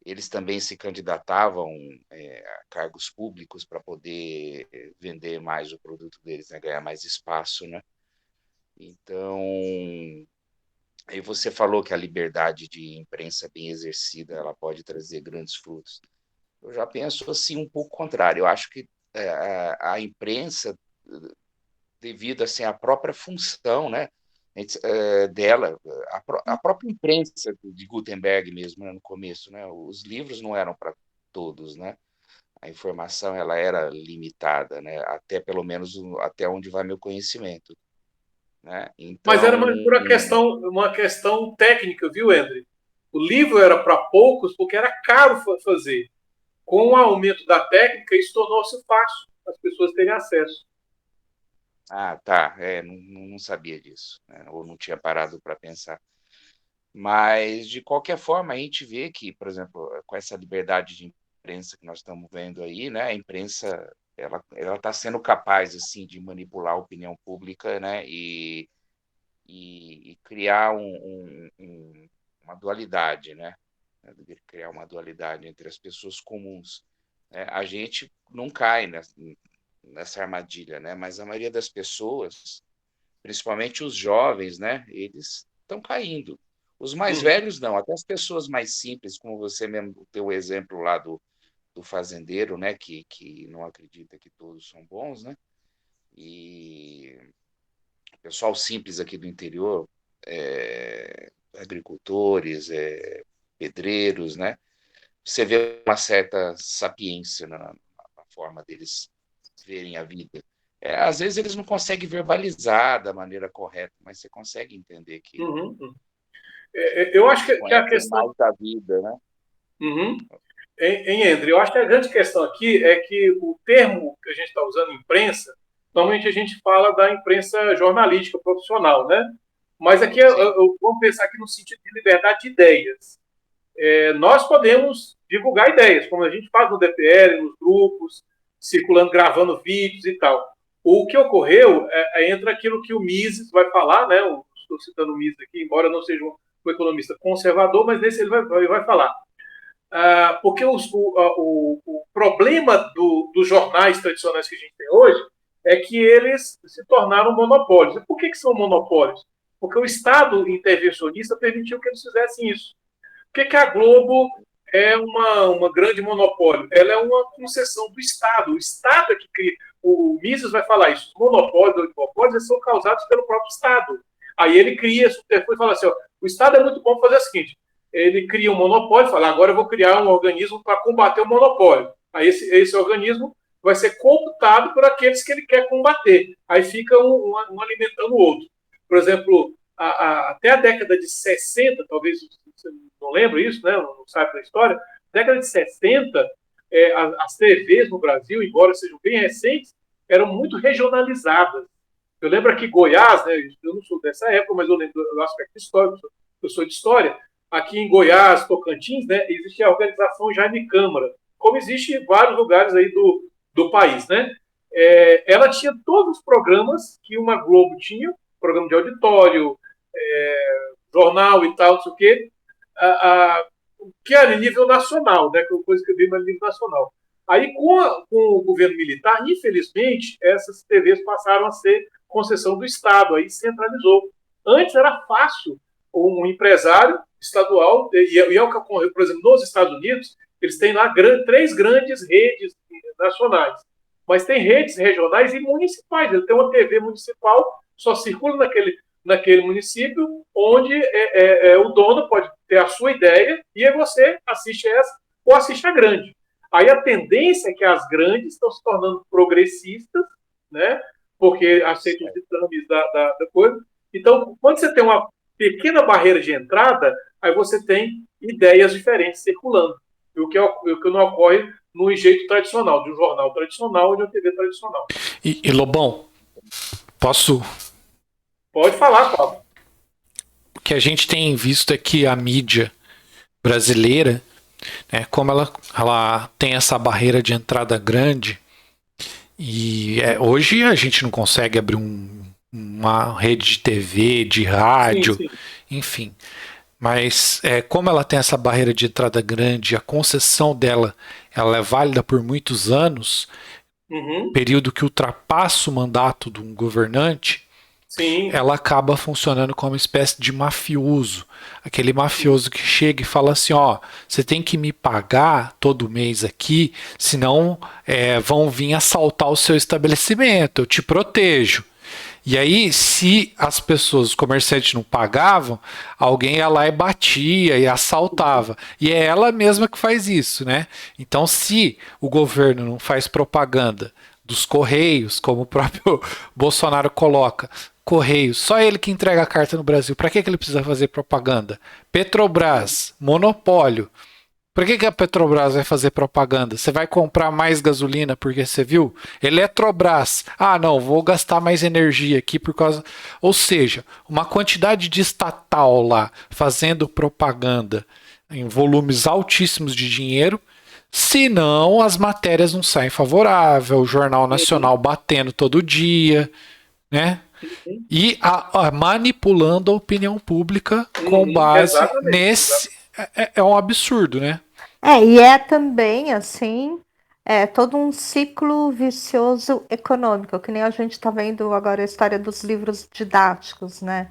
eles também se candidatavam a cargos públicos para poder vender mais o produto deles, né, ganhar mais espaço, né? Então, aí você falou que a liberdade de imprensa bem exercida, ela pode trazer grandes frutos. Eu já penso assim um pouco contrário. Eu acho que a imprensa, devido assim à própria função, né, dela, a própria imprensa de Gutenberg mesmo, né, no começo, né, os livros não eram para todos, né? A informação ela era limitada, né, até pelo menos até onde vai meu conhecimento. Né? Então, mas era uma questão técnica, viu, André? O livro era para poucos porque era caro fazer. Com o aumento da técnica, isso tornou-se fácil as pessoas terem acesso. Tá. Não sabia disso, né? Ou não tinha parado para pensar. Mas, de qualquer forma, a gente vê que, por exemplo, com essa liberdade de imprensa que nós estamos vendo aí, né? A imprensa ela está sendo capaz assim de manipular a opinião pública, né? E criar uma dualidade, né? Criar uma dualidade entre as pessoas comuns. A gente não cai nessa armadilha, né? Mas a maioria das pessoas, principalmente os jovens, né? Eles estão caindo. Os mais velhos não, até as pessoas mais simples, como você mesmo deu o exemplo lá do fazendeiro, né? Que não acredita que todos são bons, né? E o pessoal simples aqui do interior, agricultores, pedreiros, né? Você vê uma certa sapiência na forma deles verem a vida. Às vezes eles não conseguem verbalizar da maneira correta, mas você consegue entender que eu acho que a questão mais da vida, né? André, eu acho que a grande questão aqui é que o termo que a gente está usando, imprensa, normalmente a gente fala da imprensa jornalística profissional, né? Mas aqui vamos pensar aqui no sentido de liberdade de ideias. nós podemos divulgar ideias, como a gente faz no DPL, nos grupos, circulando, gravando vídeos e tal. O que ocorreu entra aquilo que o Mises vai falar, né? Estou citando o Mises aqui, embora não seja um economista conservador, mas nesse ele vai falar. Porque o problema dos jornais tradicionais que a gente tem hoje é que eles se tornaram monopólios. E por que são monopólios? Porque o Estado intervencionista permitiu que eles fizessem isso. Por que a Globo é uma grande monopólio? Ela é uma concessão do Estado. O Estado é que cria. O Mises vai falar isso. Os monopólios, oligopólios, são causados pelo próprio Estado. Aí ele cria e fala assim: ó, o Estado é muito bom fazer o seguinte: ele cria um monopólio, fala, agora eu vou criar um organismo para combater o monopólio. Aí esse organismo vai ser computado por aqueles que ele quer combater. Aí fica um alimentando o outro. Por exemplo, até a década de 60, talvez você não lembra isso, né? Não sabe da história. Década de 60, as TVs no Brasil, embora sejam bem recentes, eram muito regionalizadas. Eu lembro aqui Goiás, né? Eu não sou dessa época, mas eu lembro do aspecto histórico, eu sou de história. Aqui em Goiás, Tocantins, né? Existe a organização Jaime Câmara, como existe em vários lugares aí do país, né? Ela tinha todos os programas que uma Globo tinha, programa de auditório, jornal e tal, não sei o quê, que era em nível nacional, né? Que é uma coisa que eu vi no nível nacional. Aí, com o governo militar, infelizmente, essas TVs passaram a ser concessão do Estado, aí centralizou. Antes era fácil um empresário estadual, e é o que ocorreu, por exemplo, nos Estados Unidos, eles têm lá 3 grandes redes nacionais, mas tem redes regionais e municipais. Ele tem uma TV municipal, só circula naquele município, onde o dono pode ter a sua ideia e aí você assiste essa ou assiste a grande. Aí a tendência é que as grandes estão se tornando progressistas, né? Porque aceitam os ditames da coisa. Então, quando você tem uma pequena barreira de entrada, aí você tem ideias diferentes circulando. O que não ocorre no jeito tradicional, de um jornal tradicional ou de uma TV tradicional. E Lobão, posso... Pode falar, Paulo. O que a gente tem visto é que a mídia brasileira, né, como ela tem essa barreira de entrada grande, e hoje a gente não consegue abrir uma rede de TV, de rádio, sim. Enfim. Mas como ela tem essa barreira de entrada grande, a concessão dela ela é válida por muitos anos, período que ultrapassa o mandato de um governante, sim. Ela acaba funcionando como uma espécie de mafioso. Aquele mafioso que chega e fala assim, ó, você tem que me pagar todo mês aqui, senão vão vir assaltar o seu estabelecimento, eu te protejo. E aí, se as pessoas, os comerciantes não pagavam, alguém ia lá e batia e assaltava. E é ela mesma que faz isso, né? Então, se o governo não faz propaganda dos Correios, como o próprio Bolsonaro coloca, Correios, só ele que entrega a carta no Brasil, para que ele precisa fazer propaganda? Petrobras, monopólio. Por que a Petrobras vai fazer propaganda? Você vai comprar mais gasolina porque você viu? Eletrobras. Ah, não, vou gastar mais energia aqui por causa... Ou seja, uma quantidade de estatal lá fazendo propaganda em volumes altíssimos de dinheiro, senão as matérias não saem favoráveis, o Jornal Nacional batendo todo dia, né? E manipulando a opinião pública com base nesse... É um absurdo, né? E é também, assim, todo um ciclo vicioso econômico, que nem a gente está vendo agora a história dos livros didáticos, né?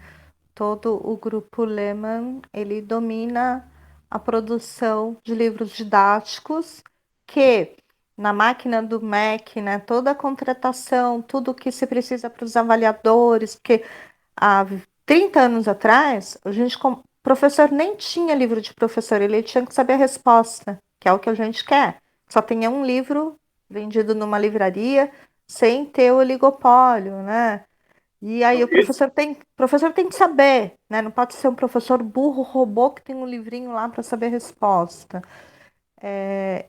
Todo o grupo Lehman, ele domina a produção de livros didáticos que, na máquina do MEC, né, toda a contratação, tudo que se precisa para os avaliadores, porque há 30 anos atrás, o professor nem tinha livro de professor, ele tinha que saber a resposta, que é o que a gente quer. Só tenha um livro vendido numa livraria sem ter o oligopólio, né? E aí o professor tem que saber, né? Não pode ser um professor burro, robô, que tem um livrinho lá para saber a resposta.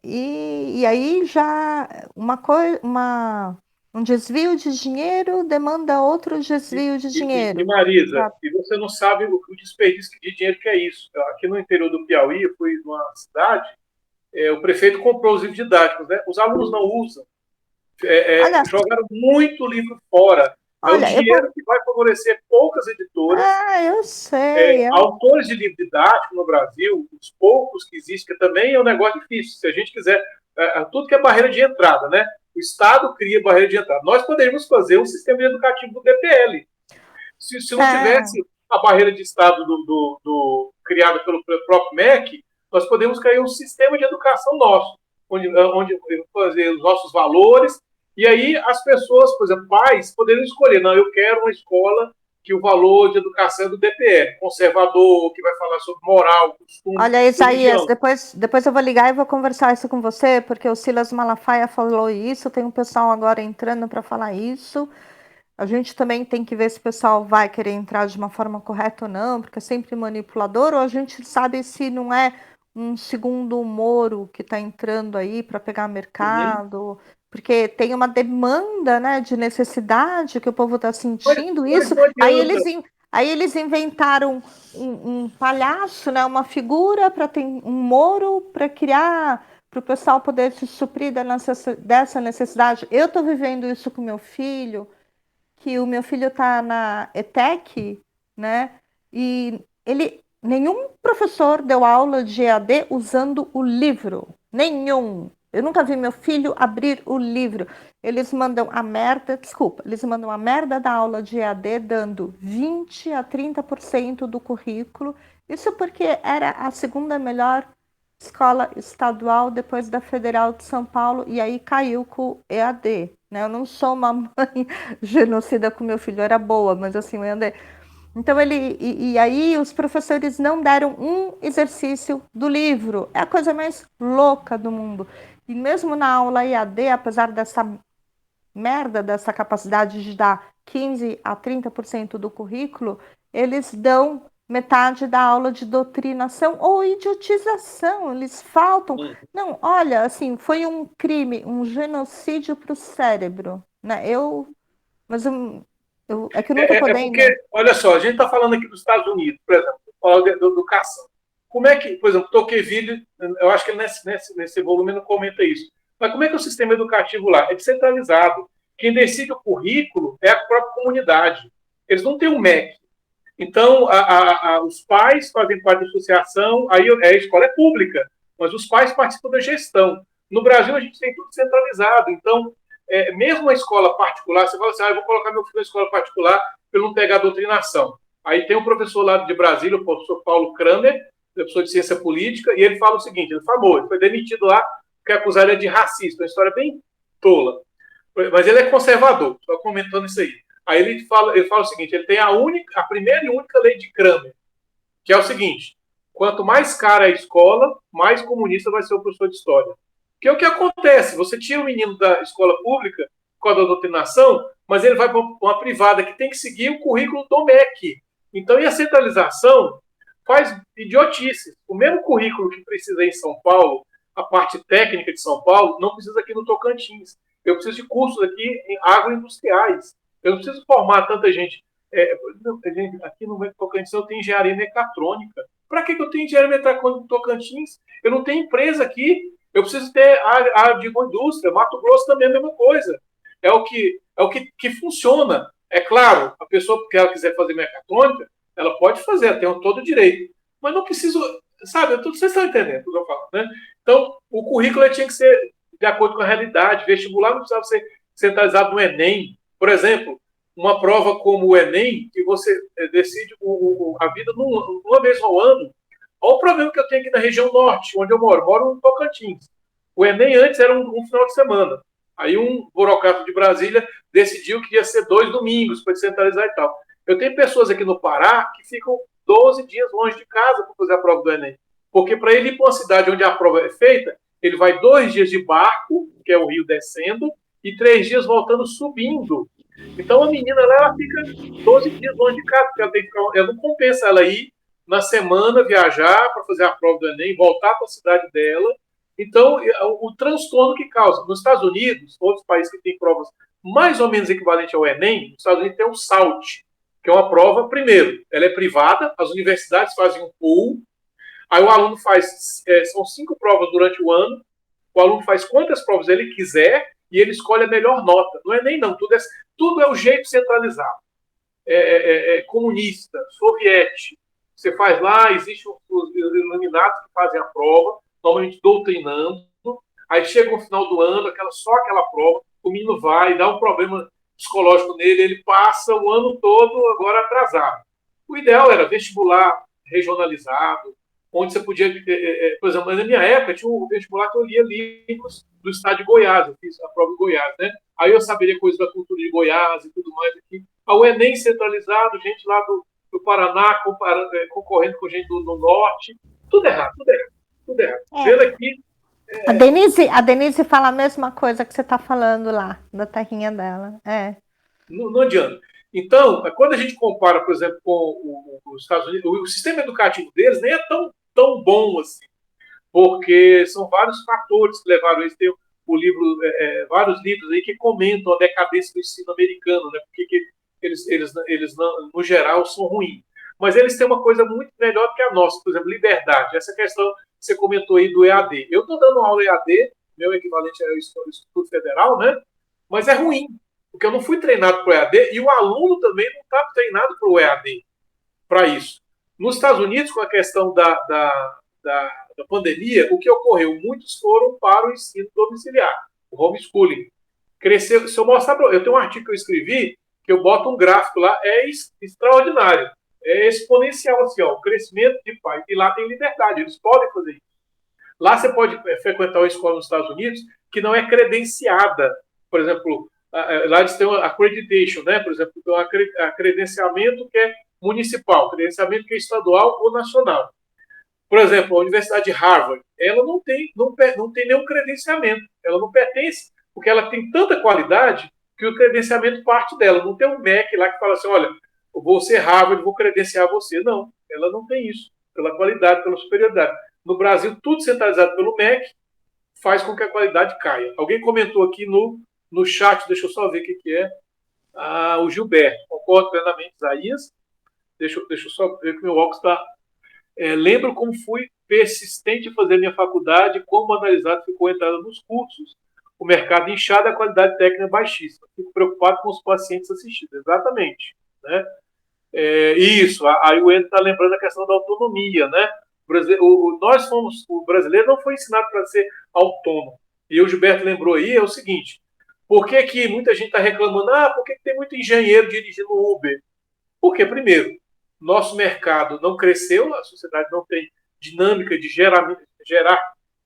E aí já uma Um desvio de dinheiro demanda outro desvio de E dinheiro. Marisa, Tá. e você não sabe o desperdício de dinheiro que é isso. Aqui no interior do Piauí, eu fui numa cidade, o prefeito comprou os livros didáticos, né? Os alunos não usam. Olha, Jogaram muito livro fora. É o olha, eu dinheiro vou. que vai favorecer poucas editoras, Ah, eu sei. autores de livro didático no Brasil, os poucos que existem, que também é um negócio difícil. Se a gente quiser, tudo que é barreira de entrada, né? O Estado cria barreira de entrada. Nós poderíamos fazer um sistema educativo do DPL. Se não É, tivesse a barreira de Estado criada pelo próprio MEC, nós podemos criar um sistema de educação nosso, onde fazer os nossos valores, e aí as pessoas, por exemplo, pais, poderiam escolher, não, eu quero uma escola que o valor de educação é do DPL, conservador, que vai falar sobre moral, costume, olha, Isaías, religião. depois eu vou ligar e vou conversar isso com você, porque o Silas Malafaia falou isso, tem um pessoal agora entrando para falar isso. A gente também tem que ver se o pessoal vai querer entrar de uma forma correta ou não, porque é sempre manipulador, ou a gente sabe se não é um segundo Moro que está entrando aí para pegar Uhum. mercado, porque tem uma demanda, né, de necessidade que o povo está sentindo Mas isso. não adianta. Aí eles inventaram um palhaço, né, uma figura para ter um Moro para criar, para o pessoal poder se suprir dessa necessidade. Eu estou vivendo isso com meu filho, que o meu filho está na ETEC, né? E nenhum professor deu aula de EAD usando o livro, nenhum. Eu nunca vi meu filho abrir o livro. Eles mandam a merda, desculpa, eles mandam a merda da aula de EAD dando 20 a 30% do currículo. Isso porque era a segunda melhor escola estadual depois da Federal de São Paulo e aí caiu com o EAD, né? Eu não sou uma mãe genocida com meu filho, era boa, mas assim, o EAD. Então e aí os professores não deram um exercício do livro. É a coisa mais louca do mundo. E mesmo na aula EAD, apesar dessa merda, dessa capacidade de dar 15 a 30% do currículo, eles dão metade da aula de doutrinação ou idiotização, eles faltam. Não, olha, assim, foi um crime, um genocídio para o cérebro, né? Mas é que eu não estou É podendo. porque, olha só, a gente está falando aqui dos Estados Unidos, por exemplo, falando de educação. Como é que, por exemplo, Tocqueville, eu acho que nesse volume não comenta isso, mas como é que é o sistema educativo lá? É descentralizado. Quem decide o currículo é a própria comunidade. Eles não têm um MEC. Então, os pais fazem parte da associação, aí a escola é pública, mas os pais participam da gestão. No Brasil, a gente tem tudo centralizado. Então, mesmo a escola particular, você fala assim, eu vou colocar meu filho na escola particular para ele não pegar doutrinação. Aí tem um professor lá de Brasília, o professor Paulo Kramer, professor de ciência política, e ele fala o seguinte, ele falou, ele foi demitido lá porque acusaram ele de racista, uma história bem tola. Mas ele é conservador, só comentando isso aí. Aí ele fala o seguinte, ele tem a primeira e única lei de Kramer, que é o seguinte, quanto mais cara a escola, mais comunista vai ser o professor de história. Que é o que acontece, você tira o menino da escola pública com a doutrinação, mas ele vai para uma privada que tem que seguir o currículo do MEC. Então, e a centralização faz idiotices. O mesmo currículo que precisa em São Paulo, a parte técnica de São Paulo, não precisa aqui no Tocantins. Eu preciso de cursos aqui em agroindustriais. Eu não preciso formar tanta gente. Aqui no Tocantins eu tenho engenharia mecatrônica. Para que eu tenho engenharia mecatrônica no Tocantins? Eu não tenho empresa aqui. Eu preciso ter área de indústria. Mato Grosso também é a mesma coisa. Que funciona. É claro, a pessoa que ela quiser fazer mecatrônica, ela pode fazer, tem todo o direito. Mas não preciso, sabe? Vocês estão entendendo o que eu falo, né? Então, o currículo tinha que ser de acordo com a realidade. Vestibular não precisava ser centralizado no Enem. Por exemplo, uma prova como o Enem, que você decide a vida numa vez ao ano. Olha o problema que eu tenho aqui na região norte, onde eu moro. Moro no Tocantins. O Enem antes era um final de semana. Aí um burocrata de Brasília decidiu que ia ser 2 domingos para descentralizar e tal. Eu tenho pessoas aqui no Pará que ficam 12 dias longe de casa para fazer a prova do Enem. Porque para ele ir para uma cidade onde a prova é feita, ele vai 2 dias de barco, que é o rio descendo, e 3 dias voltando subindo. Então a menina lá, ela fica 12 dias longe de casa, porque ela não compensa ela ir na semana viajar para fazer a prova do Enem, voltar para a cidade dela. Então, o transtorno que causa. Nos Estados Unidos, outros países que têm provas mais ou menos equivalente ao Enem, nos Estados Unidos tem o SALT, que é uma prova, primeiro, ela é privada, as universidades fazem um pool, aí o aluno faz, são 5 provas durante o ano, o aluno faz quantas provas ele quiser e ele escolhe a melhor nota. Não é nem não, tudo é o jeito centralizado. Comunista, soviético. Você faz lá, existem os iluminados que fazem a prova, normalmente doutrinando, aí chega no final do ano, só aquela prova, o menino vai, dá um problema psicológico nele, ele passa o ano todo agora atrasado. O ideal era vestibular regionalizado, onde você podia, por exemplo, na minha época tinha um vestibular que eu lia livros do estado de Goiás, eu fiz a prova de Goiás, né? Aí eu saberia coisas da cultura de Goiás e tudo mais aqui. O Enem centralizado, gente lá do Paraná concorrendo com gente do Norte, tudo errado. Vendo aqui, A Denise fala a mesma coisa que você está falando lá, da terrinha dela. Não adianta. Então, quando a gente compara, por exemplo, com os Estados Unidos, o sistema educativo deles nem é tão bom assim, porque são vários fatores que levaram eles. Tem vários livros aí que comentam a decadência do ensino americano, né? Porque eles no geral, são ruins. Mas eles têm uma coisa muito melhor que a nossa, por exemplo, liberdade. Essa questão que você comentou aí do EAD. Eu estou dando aula EAD, meu equivalente é o Instituto Federal, né? Mas é ruim, porque eu não fui treinado para o EAD e o aluno também não está treinado para o EAD, para isso. Nos Estados Unidos, com a questão da pandemia, o que ocorreu? Muitos foram para o ensino domiciliar, o homeschooling. Cresceu, se eu mostrar para eu tenho um artigo que eu escrevi, que eu boto um gráfico lá, é extraordinário, é exponencial, assim, ó, o crescimento de pais. E lá tem liberdade, eles podem fazer isso. Lá você pode frequentar uma escola nos Estados Unidos que não é credenciada. Por exemplo, lá eles têm uma accreditation, né? Por exemplo, tem um credenciamento que é municipal, credenciamento que é estadual ou nacional. Por exemplo, a Universidade de Harvard, ela não tem nenhum credenciamento, ela não pertence, porque ela tem tanta qualidade que o credenciamento parte dela. Não tem um MEC lá que fala assim, olha, eu vou ser Harvard, vou credenciar você. Não, ela não tem isso, pela qualidade, pela superioridade. No Brasil, tudo centralizado pelo MEC faz com que a qualidade caia. Alguém comentou aqui no chat, deixa eu só ver o que é, o Gilberto, concordo plenamente, Isaías. Deixa eu só ver que meu óculos está... lembro como fui persistente em fazer minha faculdade, como analisado ficou a entrada nos cursos, o mercado inchado, a qualidade técnica baixíssima. Fico preocupado com os pacientes assistidos. Exatamente. Né? Isso. Aí o Endo está lembrando a questão da autonomia. Né? O brasileiro não foi ensinado para ser autônomo. E o Gilberto lembrou aí, é o seguinte, por que muita gente está reclamando, por que tem muito engenheiro dirigindo Uber? Porque, primeiro, nosso mercado não cresceu, a sociedade não tem dinâmica de gerar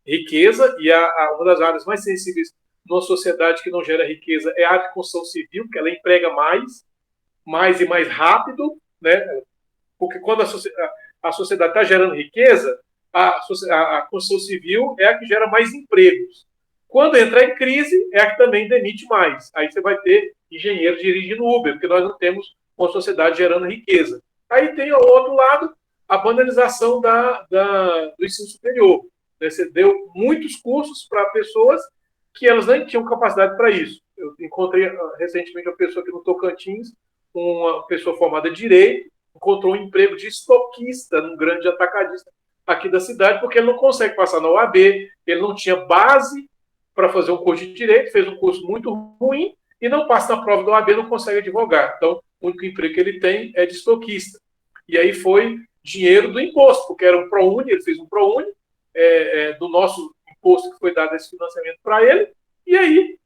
riqueza, e uma das áreas mais sensíveis numa sociedade que não gera riqueza é a área de construção civil, porque ela emprega mais e mais rápido, né? Porque quando a sociedade está gerando riqueza, a construção civil é a que gera mais empregos. Quando entra em crise, é a que também demite mais. Aí você vai ter engenheiros dirigindo Uber, porque nós não temos uma sociedade gerando riqueza. Aí tem, ao outro lado, a banalização do ensino superior. Você deu muitos cursos para pessoas que elas nem tinham capacidade para isso. Eu encontrei recentemente uma pessoa aqui no Tocantins, uma pessoa formada em Direito, encontrou um emprego de estoquista num grande atacadista aqui da cidade, porque ele não consegue passar na OAB, ele não tinha base para fazer um curso de Direito, fez um curso muito ruim e não passa na prova da OAB, não consegue advogar. Então, o único emprego que ele tem é de estoquista. E aí foi dinheiro do imposto, porque era um ProUni, ele fez um ProUni, do nosso imposto que foi dado esse financiamento para ele, e aí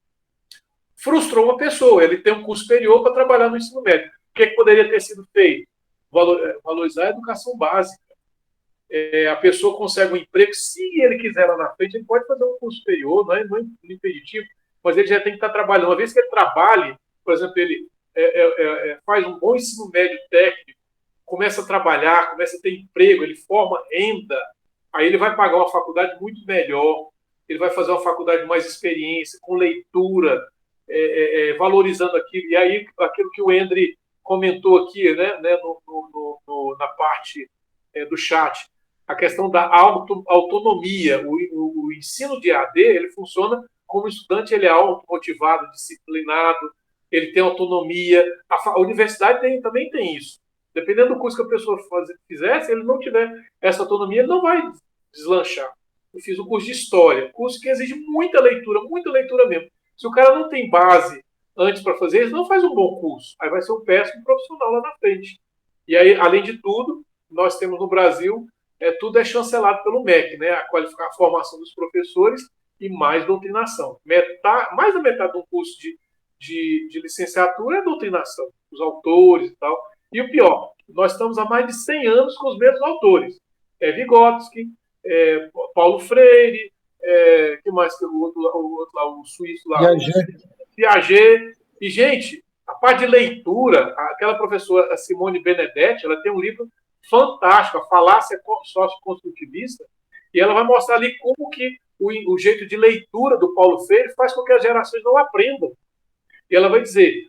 frustrou uma pessoa. Ele tem um curso superior para trabalhar no ensino médio. O que poderia ter sido feito? Valorizar a educação básica. A pessoa consegue um emprego, se ele quiser lá na frente, ele pode fazer um curso superior, não é impeditivo, mas ele já tem que estar trabalhando. Uma vez que ele trabalhe, por exemplo, ele faz um bom ensino médio técnico, começa a trabalhar, começa a ter emprego, ele forma renda, aí ele vai pagar uma faculdade muito melhor, ele vai fazer uma faculdade de mais experiência, com leitura, valorizando aquilo. E aí, aquilo que o Endre comentou aqui, né, na parte do chat, a questão da autonomia. O ensino de AD, ele funciona como o estudante, ele é automotivado, disciplinado, ele tem autonomia. A universidade também tem isso. Dependendo do curso que a pessoa fizer, se ele não tiver essa autonomia, ele não vai deslanchar. Eu fiz um curso de História, curso que exige muita leitura mesmo. Se o cara não tem base antes para fazer, ele não faz um bom curso. Aí vai ser um péssimo profissional lá na frente. E aí, além de tudo, nós temos no Brasil, tudo é chancelado pelo MEC, né? A formação dos professores e mais doutrinação. Mais da metade do curso de licenciatura é doutrinação, os autores e tal. E o pior, nós estamos há mais de 100 anos com os mesmos autores. Vygotsky, Paulo Freire, que mais que o outro lá, o suíço lá? Piaget. E, gente, a parte de leitura, aquela professora Simone Benedetti, ela tem um livro fantástico, a Falácia Socioconstrutivista, e ela vai mostrar ali como que o jeito de leitura do Paulo Freire faz com que as gerações não aprendam. E ela vai dizer,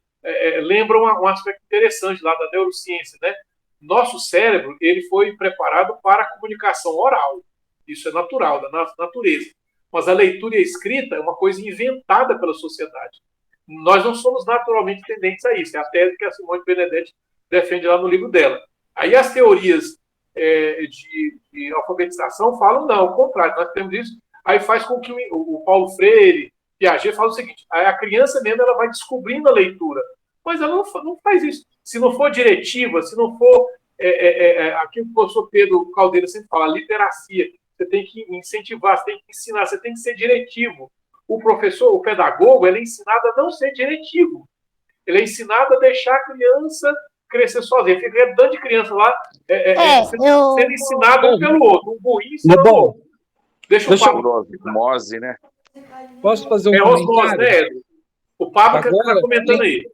lembra um aspecto interessante lá da neurociência, né? Nosso cérebro, ele foi preparado para a comunicação oral. Isso é natural, da natureza. Mas a leitura e a escrita é uma coisa inventada pela sociedade. Nós não somos naturalmente tendentes a isso. É a tese que a Simone Benedetti defende lá no livro dela. Aí as teorias de alfabetização falam, não, ao contrário, nós temos isso. Aí faz com que o Paulo Freire, Piaget, fala o seguinte, a criança mesmo ela vai descobrindo a leitura, mas ela não faz isso. Se não for diretiva, se não for aquilo que o professor Pedro Caldeira sempre fala, literacia, você tem que incentivar, você tem que ensinar, você tem que ser diretivo. O professor, o pedagogo, ele é ensinado a não ser diretivo. Ele é ensinado a deixar a criança crescer sozinha. Fica dando de criança lá, sendo ensinado um pelo outro. Um burrinho ensina o outro. Deixa o Pablo. Osmose, né? Posso fazer um comentário? Osmose, né, Edu? O Pablo que está comentando aí.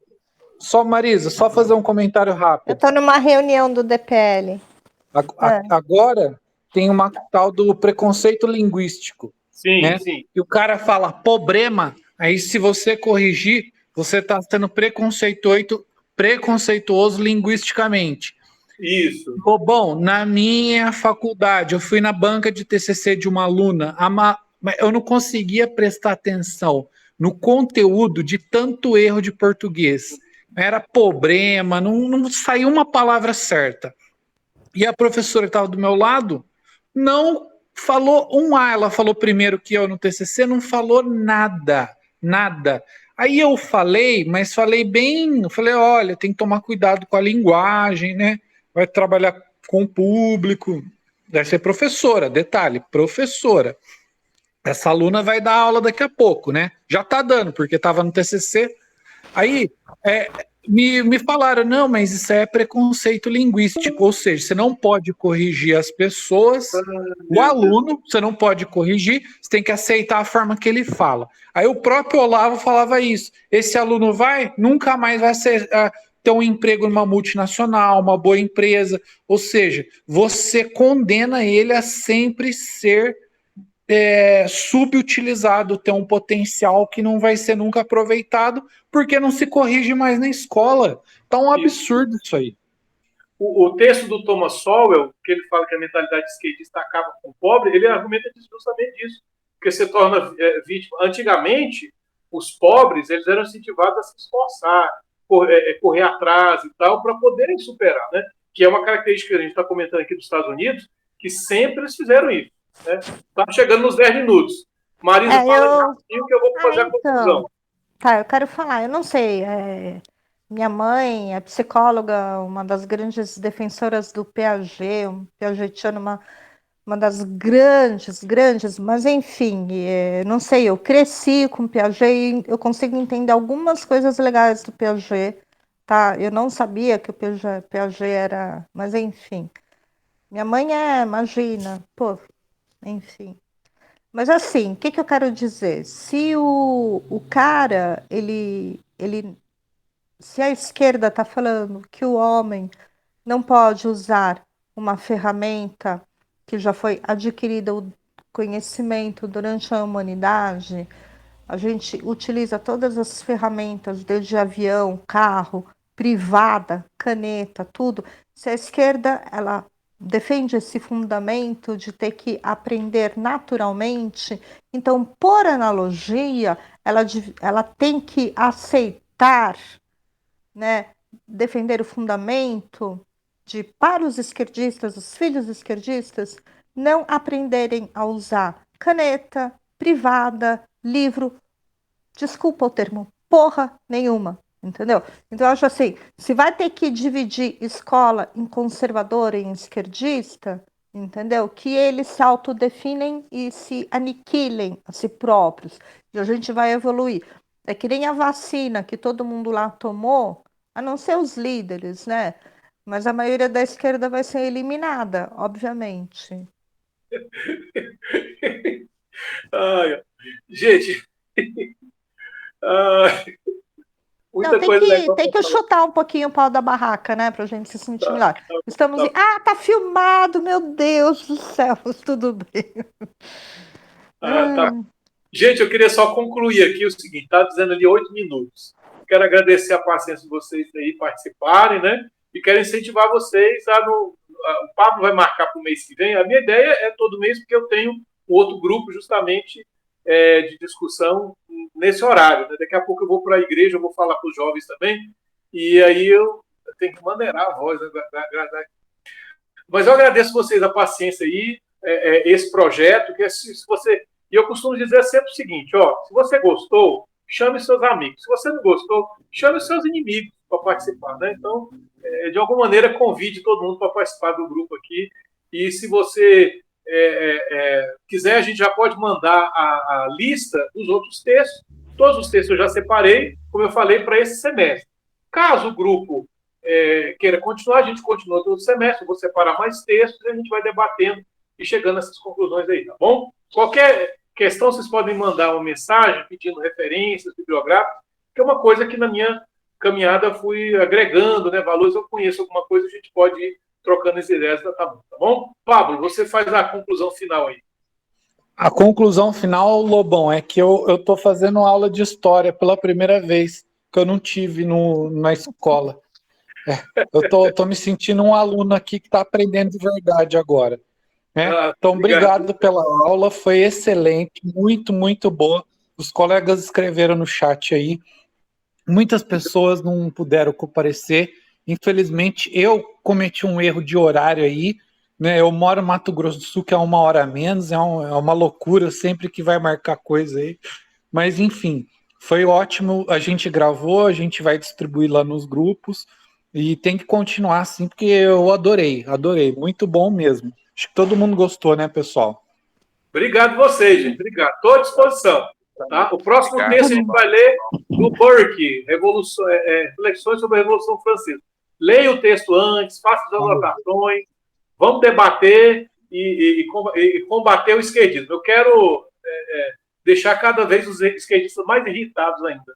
Só, Marisa, só fazer um comentário rápido. Eu estou numa reunião do DPL. Agora tem uma tal do preconceito linguístico. Sim, né? sim. E o cara fala problema, aí se você corrigir, você está sendo preconceituoso linguisticamente. Isso. Bom, na minha faculdade, eu fui na banca de TCC de uma aluna, eu não conseguia prestar atenção no conteúdo de tanto erro de português. Era problema, não saiu uma palavra certa. E a professora que estava do meu lado não falou ela falou primeiro que eu no TCC, não falou nada. Aí eu falei, mas falei bem, eu falei, olha, tem que tomar cuidado com a linguagem, né? Vai trabalhar com o público, vai ser professora, detalhe, professora. Essa aluna vai dar aula daqui a pouco, né? Já tá dando, porque estava no TCC. Aí, me falaram, não, mas isso é preconceito linguístico, ou seja, você não pode corrigir as pessoas, o aluno, você não pode corrigir, você tem que aceitar a forma que ele fala. Aí o próprio Olavo falava isso, esse aluno nunca mais vai ter um emprego numa multinacional, uma boa empresa, ou seja, você condena ele a sempre ser subutilizado, ter um potencial que não vai ser nunca aproveitado, porque não se corrige mais na escola. Tá um absurdo isso aí. O texto do Thomas Sowell, que ele fala que a mentalidade esquerdista acaba com o pobre, ele argumenta justamente disso, porque você torna vítima. Antigamente, os pobres eles eram incentivados a se esforçar, correr atrás e tal, para poderem superar, né? Que é uma característica que a gente está comentando aqui dos Estados Unidos, que sempre eles fizeram isso. Estamos chegando nos 10 minutos. Marisa, fala rapidinho que eu vou fazer a conclusão. Tá, eu quero falar, eu não sei. Minha mãe é psicóloga, uma das grandes defensoras do Piaget, um piagetiano, uma das grandes, mas enfim, não sei, eu cresci com Piaget e eu consigo entender algumas coisas legais do Piaget, tá? Eu não sabia que o Piaget era, mas enfim. Minha mãe imagina, pô, enfim. Mas assim, o que eu quero dizer? Se o cara, se a esquerda está falando que o homem não pode usar uma ferramenta que já foi adquirida o conhecimento durante a humanidade, a gente utiliza todas as ferramentas, desde avião, carro, privada, caneta, tudo. Se a esquerda, ela defende esse fundamento de ter que aprender naturalmente, então, por analogia, ela tem que aceitar né, defender o fundamento para os esquerdistas, os filhos esquerdistas, não aprenderem a usar caneta, privada, livro, desculpa o termo, porra nenhuma, entendeu? Então eu acho assim, se vai ter que dividir escola em conservadora e em esquerdista, entendeu? Que eles se autodefinem e se aniquilem a si próprios. E a gente vai evoluir. É que nem a vacina que todo mundo lá tomou, a não ser os líderes, né? Mas a maioria da esquerda vai ser eliminada, obviamente. Ai, gente, ai, Não, muita coisa legal tem para que falar. chutar um pouquinho o pau da barraca, né? Pra gente se sentir Tá, melhor. tá, Estamos em. tá, Ah, tá filmado, meu Deus do céu, mas tudo bem. tá. Ah, Gente, eu queria só concluir aqui o seguinte, está dizendo ali 8 minutos. Quero agradecer a paciência de vocês aí participarem, né? E quero incentivar vocês o Pablo vai marcar para o mês que vem. A minha ideia é todo mês, porque eu tenho um outro grupo justamente de discussão nesse horário. Né? Daqui a pouco eu vou para a igreja, eu vou falar para os jovens também, e aí eu tenho que maneirar a voz, né? Mas eu agradeço vocês a paciência aí, esse projeto, que se você. E eu costumo dizer sempre o seguinte: ó, se você gostou, chame seus amigos. Se você não gostou, chame seus inimigos para participar, né? Então, de alguma maneira, convide todo mundo para participar do grupo aqui. E se você quiser, a gente já pode mandar a lista dos outros textos. Todos os textos eu já separei, como eu falei, para esse semestre. Caso o grupo queira continuar, a gente continua todo semestre, eu vou separar mais textos e a gente vai debatendo e chegando a essas conclusões aí, tá bom? Qualquer questão, vocês podem mandar uma mensagem pedindo referências bibliográficas, que é uma coisa que na minha caminhada fui agregando, né, valores, eu conheço alguma coisa, a gente pode ir trocando as ideias, tá bom? Pablo, você faz a conclusão final aí. A conclusão final, Lobão, é que eu estou fazendo aula de história pela primeira vez, que eu não tive na escola. Eu tô me sentindo um aluno aqui que está aprendendo de verdade agora. Né? Então, obrigado pela aula, foi excelente, muito, muito boa. Os colegas escreveram no chat aí. Muitas pessoas não puderam comparecer. Infelizmente, eu cometi um erro de horário aí. Né? Eu moro no Mato Grosso do Sul, que é 1 hora a menos, é uma loucura sempre que vai marcar coisa aí. Mas, enfim, foi ótimo. A gente gravou, a gente vai distribuir lá nos grupos. E tem que continuar assim, porque eu adorei. Muito bom mesmo. Acho que todo mundo gostou, né, pessoal? Obrigado vocês, gente. Obrigado. Estou à disposição. Tá? O próximo texto a gente vai ler do Burke, Reflexões sobre a Revolução Francesa. Leia o texto antes, faça as anotações, vamos debater e combater o esquerdismo. Eu quero deixar cada vez os esquerdistas mais irritados ainda.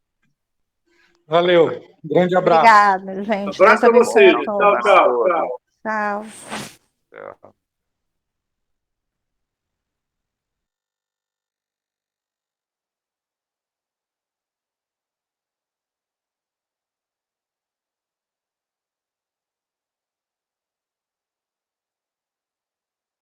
Valeu. Grande abraço. obrigada, gente. Abraço para vocês. Tchau, tchau. Tchau. Tchau.